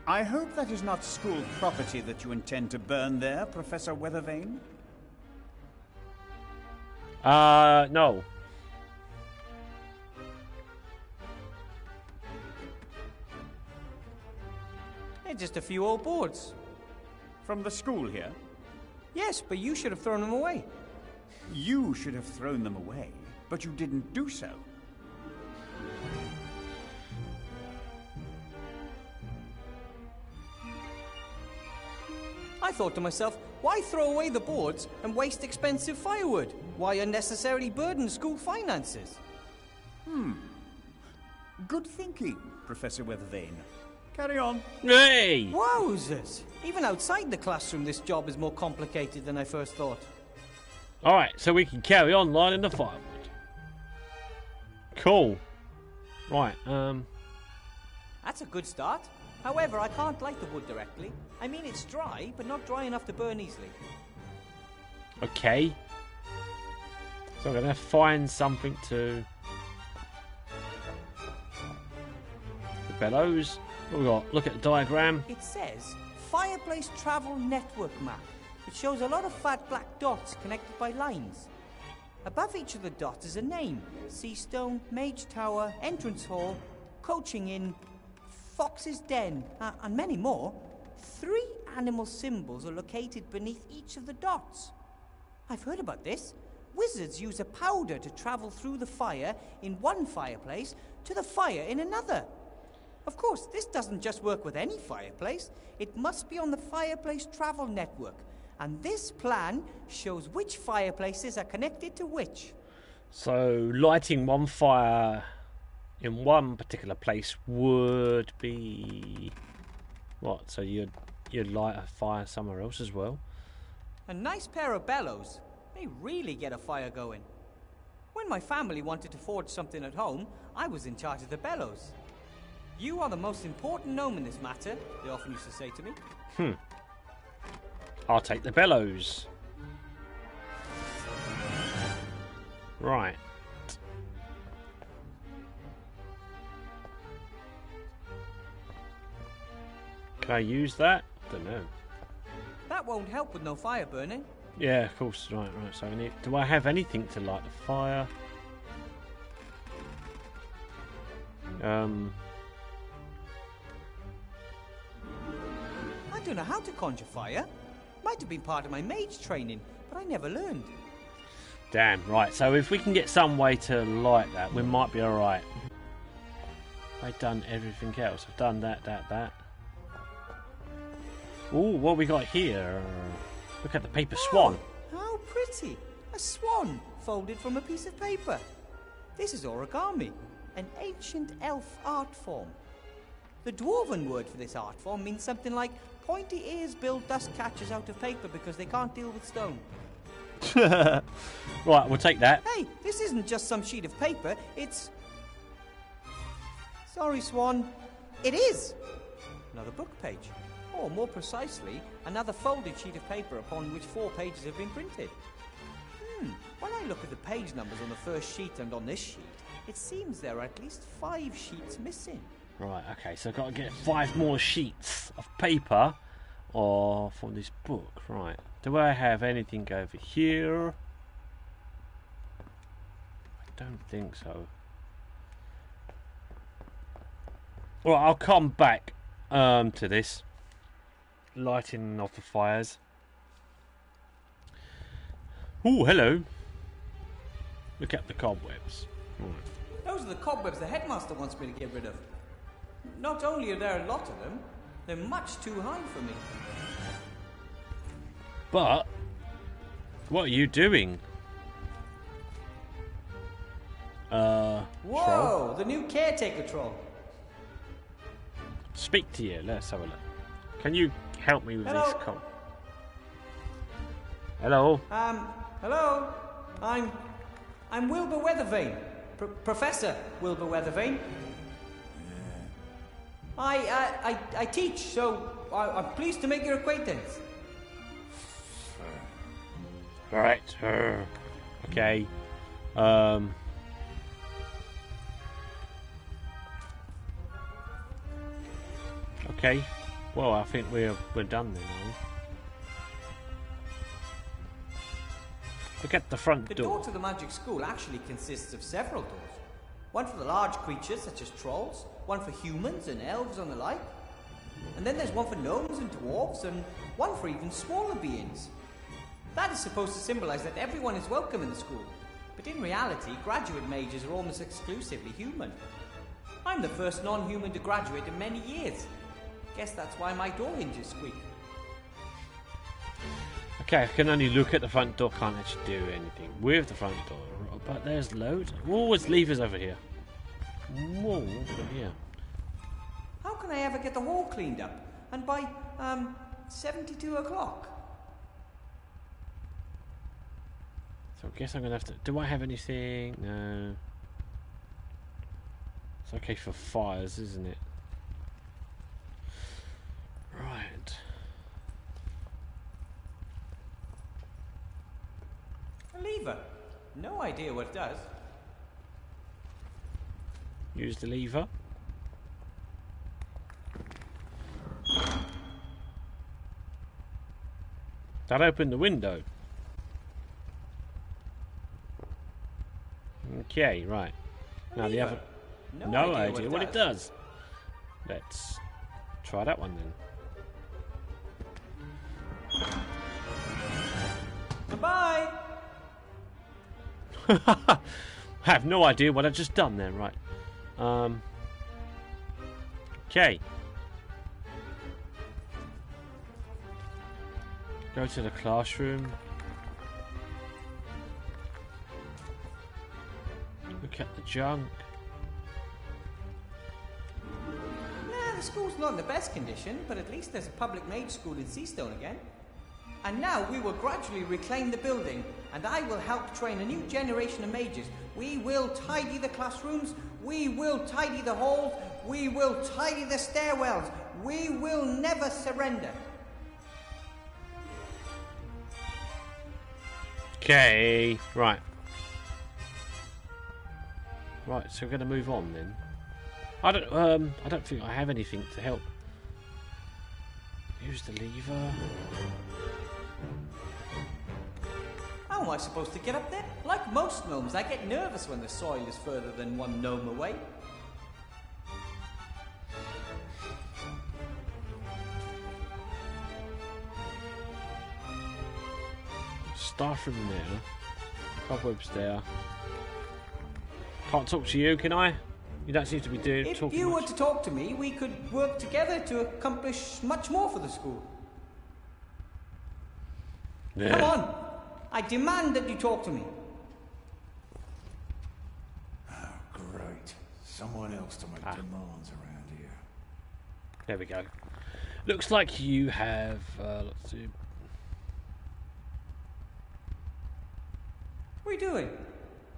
I hope that is not school property that you intend to burn there, Professor Weathervane. No. They're just a few old boards. From the school here? Yes, but you should have thrown them away. You should have thrown them away, but you didn't do so. I thought to myself, why throw away the boards and waste expensive firewood? Why unnecessarily burden school finances? Good thinking, Professor Weathervane. Carry on. Hey! Wowzers! Even outside the classroom, this job is more complicated than I first thought. Alright, so we can carry on lighting the firewood. Cool. Right, That's a good start. However, I can't light the wood directly. I mean, it's dry, but not dry enough to burn easily. okay. So I'm gonna find something to... The bellows. What we got? Look at the diagram. It says Fireplace Travel Network Map. It shows a lot of fat black dots connected by lines. Above each of the dots is a name. Seastone, Mage Tower, Entrance Hall, Coaching Inn, Fox's Den, and many more. 3 animal symbols are located beneath each of the dots. I've heard about this. Wizards use a powder to travel through the fire in one fireplace to the fire in another. Of course, this doesn't just work with any fireplace. It must be on the Fireplace Travel Network. And this plan shows which fireplaces are connected to which. So lighting one fire in one particular place would be... What? So you'd light a fire somewhere else as well? A nice pair of bellows. They really get a fire going. When my family wanted to forge something at home, I was in charge of the bellows. You are the most important gnome in this matter, they often used to say to me. I'll take the bellows. Right. Can I use that? Don't know. That won't help with no fire burning. Yeah, of course. Right. So I need... Do I have anything to light the fire? I don't know how to conjure fire. Might have been part of my mage training, but I never learned. Damn, right. So if we can get some way to light that, we might be alright. I've done everything else. I've done that. Ooh, what we got here? Look at the paper swan. Oh, how pretty. A swan folded from a piece of paper. This is origami, an ancient elf art form. The dwarven word for this art form means something like pointy ears build dust catchers out of paper because they can't deal with stone. Right, we'll take that. Hey, this isn't just some sheet of paper, it's... Sorry, Swan. It is! Another book page. Or, more precisely, another folded sheet of paper upon which 4 pages have been printed. When I look at the page numbers on the first sheet and on this sheet, it seems there are at least 5 sheets missing. Right, okay, so I've got to get 5 more sheets of paper from this book. Right, do I have anything over here? I don't think so. Well, I'll come back to this. Lighting of the fires. Oh, hello. Look at the cobwebs. Right. Those are the cobwebs the headmaster wants me to get rid of. Not only are there a lot of them, they're much too high for me. But what are you doing? Whoa! Troll? The new caretaker troll. Speak to you. Let's have a look. Can you help me with Hello? this? Hello. Hello. I'm Wilbur Weathervane, Professor Wilbur Weathervane. I teach, so I'm pleased to make your acquaintance. Right. Okay. Okay. Well, I think we're done then, are we? Look at the front The door. door to the magic school actually consists of several doors. One for the large creatures such as trolls, one for humans and elves and the like. And then there's one for gnomes and dwarves, and one for even smaller beings. That is supposed to symbolize that everyone is welcome in the school. But in reality, graduate mages are almost exclusively human. I'm the first non-human to graduate in many years. Guess that's why my door hinges squeak. Okay, I can only look at the front door, can't actually do anything with the front door. But there's loads. Oh, there's levers over here. Whoa, what's over here? How can I ever get the hall cleaned up? And by, 72 o'clock? So I guess I'm gonna have to. Do I have anything? No. It's okay for fires, isn't it? Right. A lever. No idea what it does. Use the lever. That opened the window. Okay, right. Now the other. No idea what it does. Let's try that one then. Goodbye. I have no idea what I've just done there. Right. Okay. Go to the classroom. Look at the junk. Nah, the school's not in the best condition, but at least there's a public mage school in Seastone again. And now we will gradually reclaim the building, and I will help train a new generation of mages. We will tidy the classrooms, we will tidy the halls, we will tidy the stairwells. We will never surrender. Okay, right. Right, so we're going to move on then. I don't think I have anything to help. Use the lever. How am I supposed to get up there? Like most gnomes, I get nervous when the soil is further than one gnome away. Staff room there. Cobwebs there. Can't talk to you, can I? You don't seem to be doing If talking you much. were to talk to me, we could work together to accomplish much more for the school. Yeah. Come on! I demand that you talk to me. Oh, great. Someone else to make demands around here. There we go. Looks like you have. Let's see. What are you doing?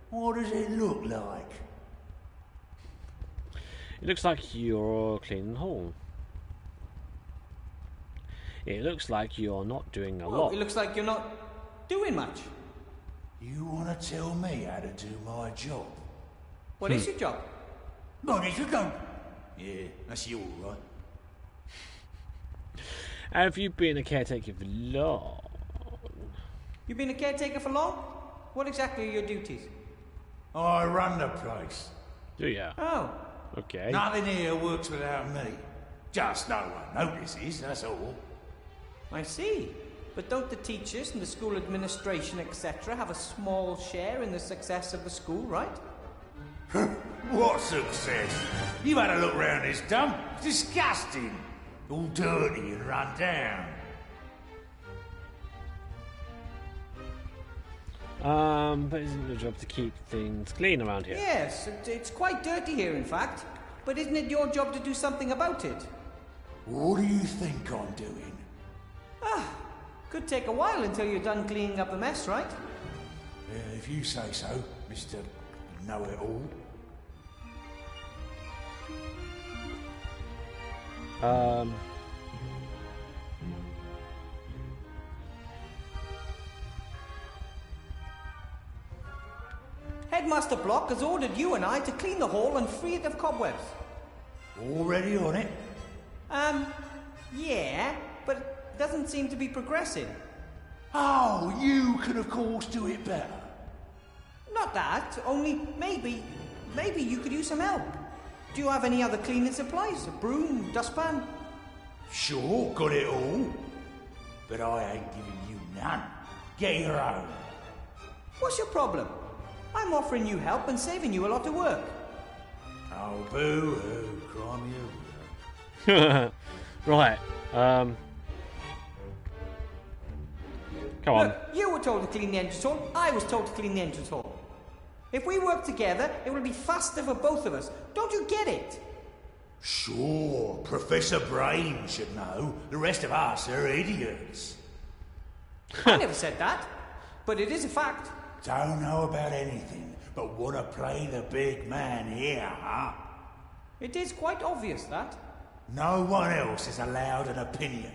What does it look like? It looks like you're cleaning the hall. It looks like you're not doing a lot. It looks like you're not doing much. You want to tell me how to do my job? What is your job? Monitor don't. Yeah, that's you all right. Have you been a caretaker for long? You've been a caretaker for long? What exactly are your duties? I run the place. Do ya? Oh. Okay. Nothing here works without me. Just no one notices, that's all. I see. But don't the teachers and the school administration, etc., have a small share in the success of the school, right? What success? You've had a look round this dump. It's disgusting. All dirty and run down. But isn't it your job to keep things clean around here? Yes, it's quite dirty here, in fact. But isn't it your job to do something about it? What do you think I'm doing? Could take a while until you're done cleaning up the mess, right? If you say so, Mr. Know-it-all. Headmaster Block has ordered you and I to clean the hall and free it of cobwebs. Already on it? Yeah, but it doesn't seem to be progressing. Oh, you can of course do it better. Not that, only maybe you could use some help. Do you have any other cleaning supplies? A broom, dustpan? Sure, got it all. But I ain't giving you none. Get your own. What's your problem? I'm offering you help and saving you a lot of work. Oh, boo-hoo, cry me a river. Right, come on. Look, you were told to clean the entrance hall, I was told to clean the entrance hall. If we work together, it will be faster for both of us. Don't you get it? Sure, Professor Brain should know. The rest of us are idiots. I never said that, but it is a fact. Don't know about anything, but want to play the big man here, huh? It is quite obvious that. No one else is allowed an opinion.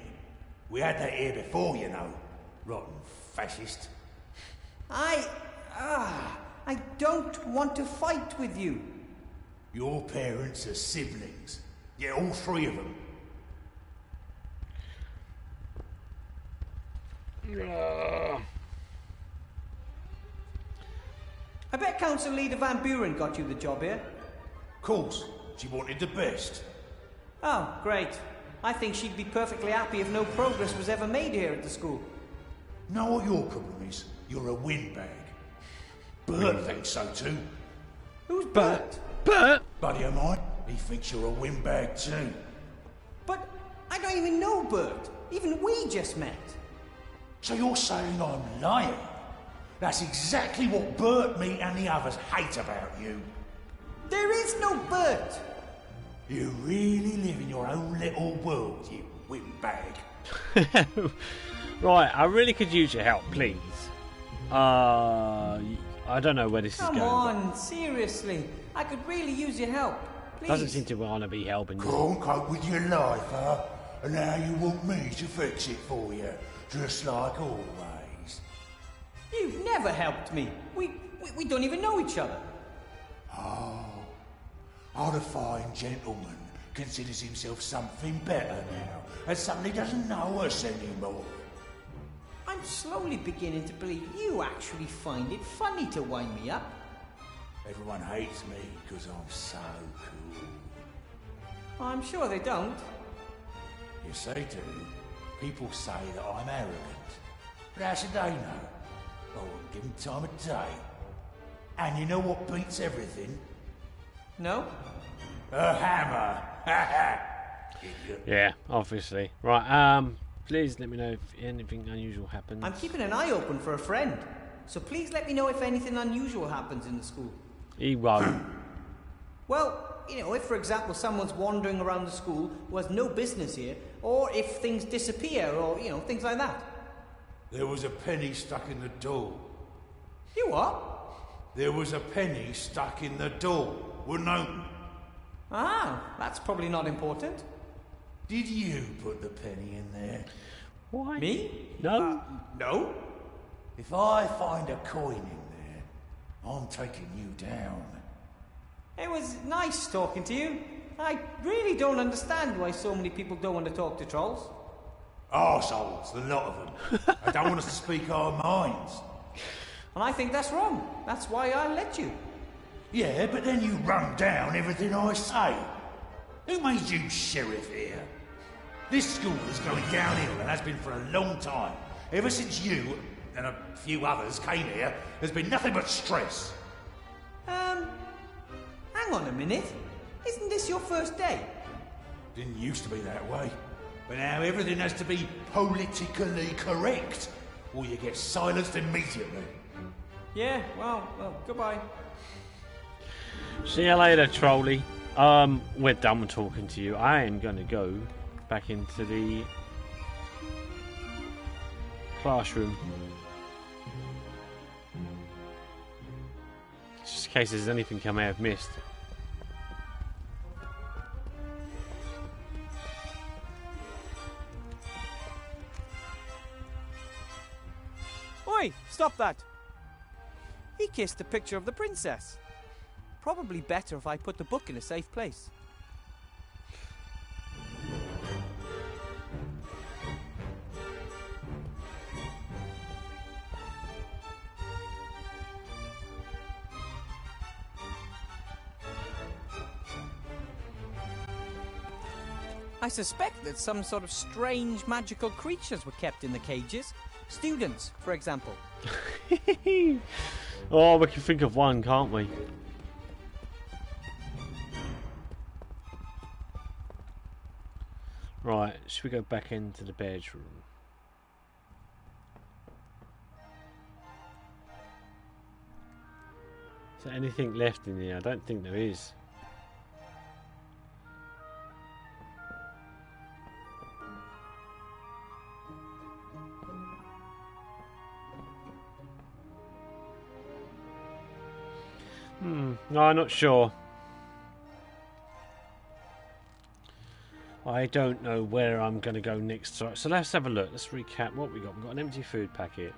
We had that here before, you know. Rotten fascist. I don't want to fight with you. Your parents are siblings. Yeah, all three of them. I bet Council Leader Van Buren got you the job here. Of course. She wanted the best. Oh, great. I think she'd be perfectly happy if no progress was ever made here at the school. Know what your problem is? You're a windbag. Bert thinks so too. Who's Bert? Bert? Buddy of mine. He thinks you're a windbag too. But I don't even know Bert. Even we just met. So you're saying I'm lying? That's exactly what Bert, me and the others hate about you. There is no Bert. You really live in your own little world, you windbag. Right, I really could use your help, please. I don't know where this is going. Come on, seriously. I could really use your help. Please. Doesn't seem to want to be helping. Can't cope with your life, huh? And now you want me to fix it for you, just like always. You've never helped me. We don't even know each other. Oh, the fine gentleman considers himself something better now, and suddenly doesn't know us anymore. I'm slowly beginning to believe you actually find it funny to wind me up. Everyone hates me because I'm so cool. I'm sure they don't. Yes, they do. People say that I'm arrogant. But how should they know? I wouldn't give them time of day. And you know what beats everything? No? A hammer! Idiot. Yeah, obviously. Right, please let me know if anything unusual happens. I'm keeping an eye open for a friend. So please let me know if anything unusual happens in the school. He won't. Well, you know, if for example someone's wandering around the school who has no business here, or if things disappear, or, you know, things like that. There was a penny stuck in the door. You what? There was a penny stuck in the door. Wouldn't open. Ah, that's probably not important. Did you put the penny in there? Why? Me? No. No? If I find a coin in there, I'm taking you down. It was nice talking to you. I really don't understand why so many people don't want to talk to trolls. Arseholes, the lot of them. They don't want us to speak our minds. And I think that's wrong. That's why I let you. Yeah, but then you run down everything I say. Who made you sheriff here? This school is going downhill and has been for a long time. Ever since you and a few others came here, there's been nothing but stress. Hang on a minute. Isn't this your first day? Didn't used to be that way. But now everything has to be politically correct, or you get silenced immediately. Yeah, well, goodbye. See you later, trolley. We're done with talking to you. I am going to go back into the classroom. Just in case there's anything I may have missed. Oi, stop that! He kissed a picture of the princess. Probably better if I put the book in a safe place. I suspect that some sort of strange magical creatures were kept in the cages. Students, for example. Oh, we can think of one, can't we? Right, should we go back into the bedroom? Is there anything left in here? I don't think there is. No, I'm not sure. I don't know where I'm going to go next. So let's have a look. Let's recap what we got. We've got an empty food packet.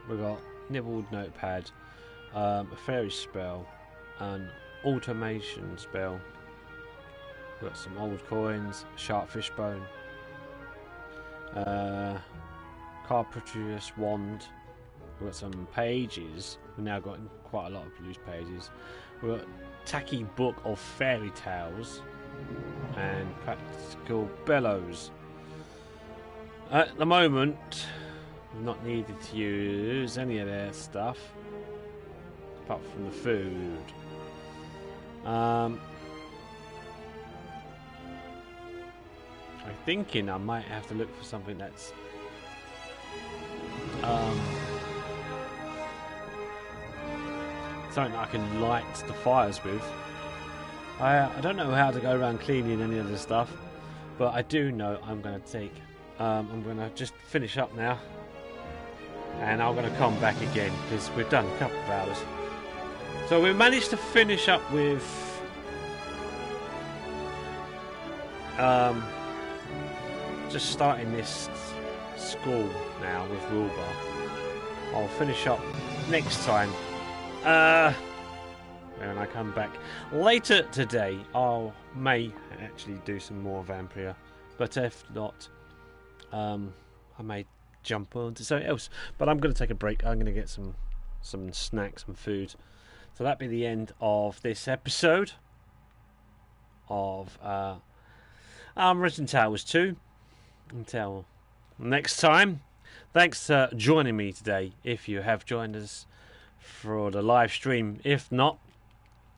We've got nibbled notepad, a fairy spell, an automation spell. We've got some old coins, sharp fish bone, carpenter's wand. We've got some pages. We've now got quite a lot of loose pages. We've got tacky book of fairy tales and practical bellows. At the moment, we've not needed to use any of their stuff apart from the food. I'm thinking I might have to look for something that's something I can light the fires with. I don't know how to go around cleaning any of this stuff, but I do know I'm going to take. I'm going to just finish up now, and I'm going to come back again because we've done a couple of hours. So we managed to finish up with just starting this school now with Wilbur. I'll finish up next time. When I come back later today, I may actually do some more Vampire, but if not, I may jump on to something else. But I'm going to take a break. I'm going to get some snacks, some food. So that'll be the end of this episode of Unwritten Tales 2. Until next time, thanks for joining me today. If you have joined us for the live stream, if not,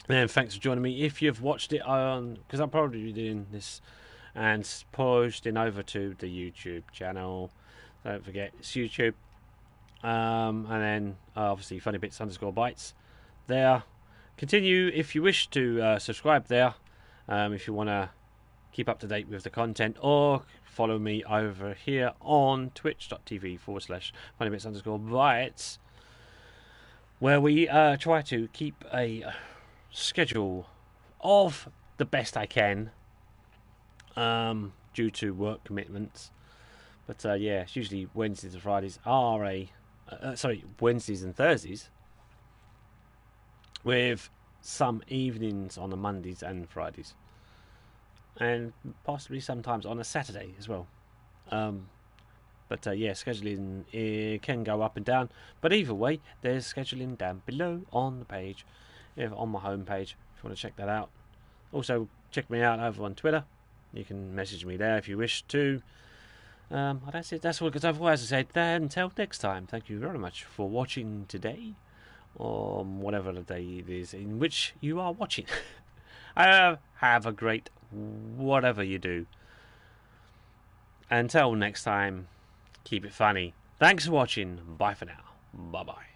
then thanks for joining me. If you've watched it on, because I'll probably be doing this and posting over to the YouTube channel. Don't forget, it's YouTube. And then obviously Funnybits_bites there. Continue if you wish to subscribe there. If you want to keep up to date with the content, or follow me over here on twitch.tv/Funnybits_bites, where we try to keep a schedule of the best I can due to work commitments. But yeah, it's usually Wednesdays and Fridays are Wednesdays and Thursdays, with some evenings on the Mondays and Fridays, and possibly sometimes on a Saturday as well. But yeah, scheduling can go up and down. But either way, there's scheduling down below on the page, on my homepage, if you want to check that out. Also, check me out over on Twitter. You can message me there if you wish to. That's it. That's all. Because otherwise, I said, until next time, thank you very much for watching today, or whatever the day it is in which you are watching. Have a great whatever you do. Until next time, keep it funny. Thanks for watching. Bye for now. Bye-bye.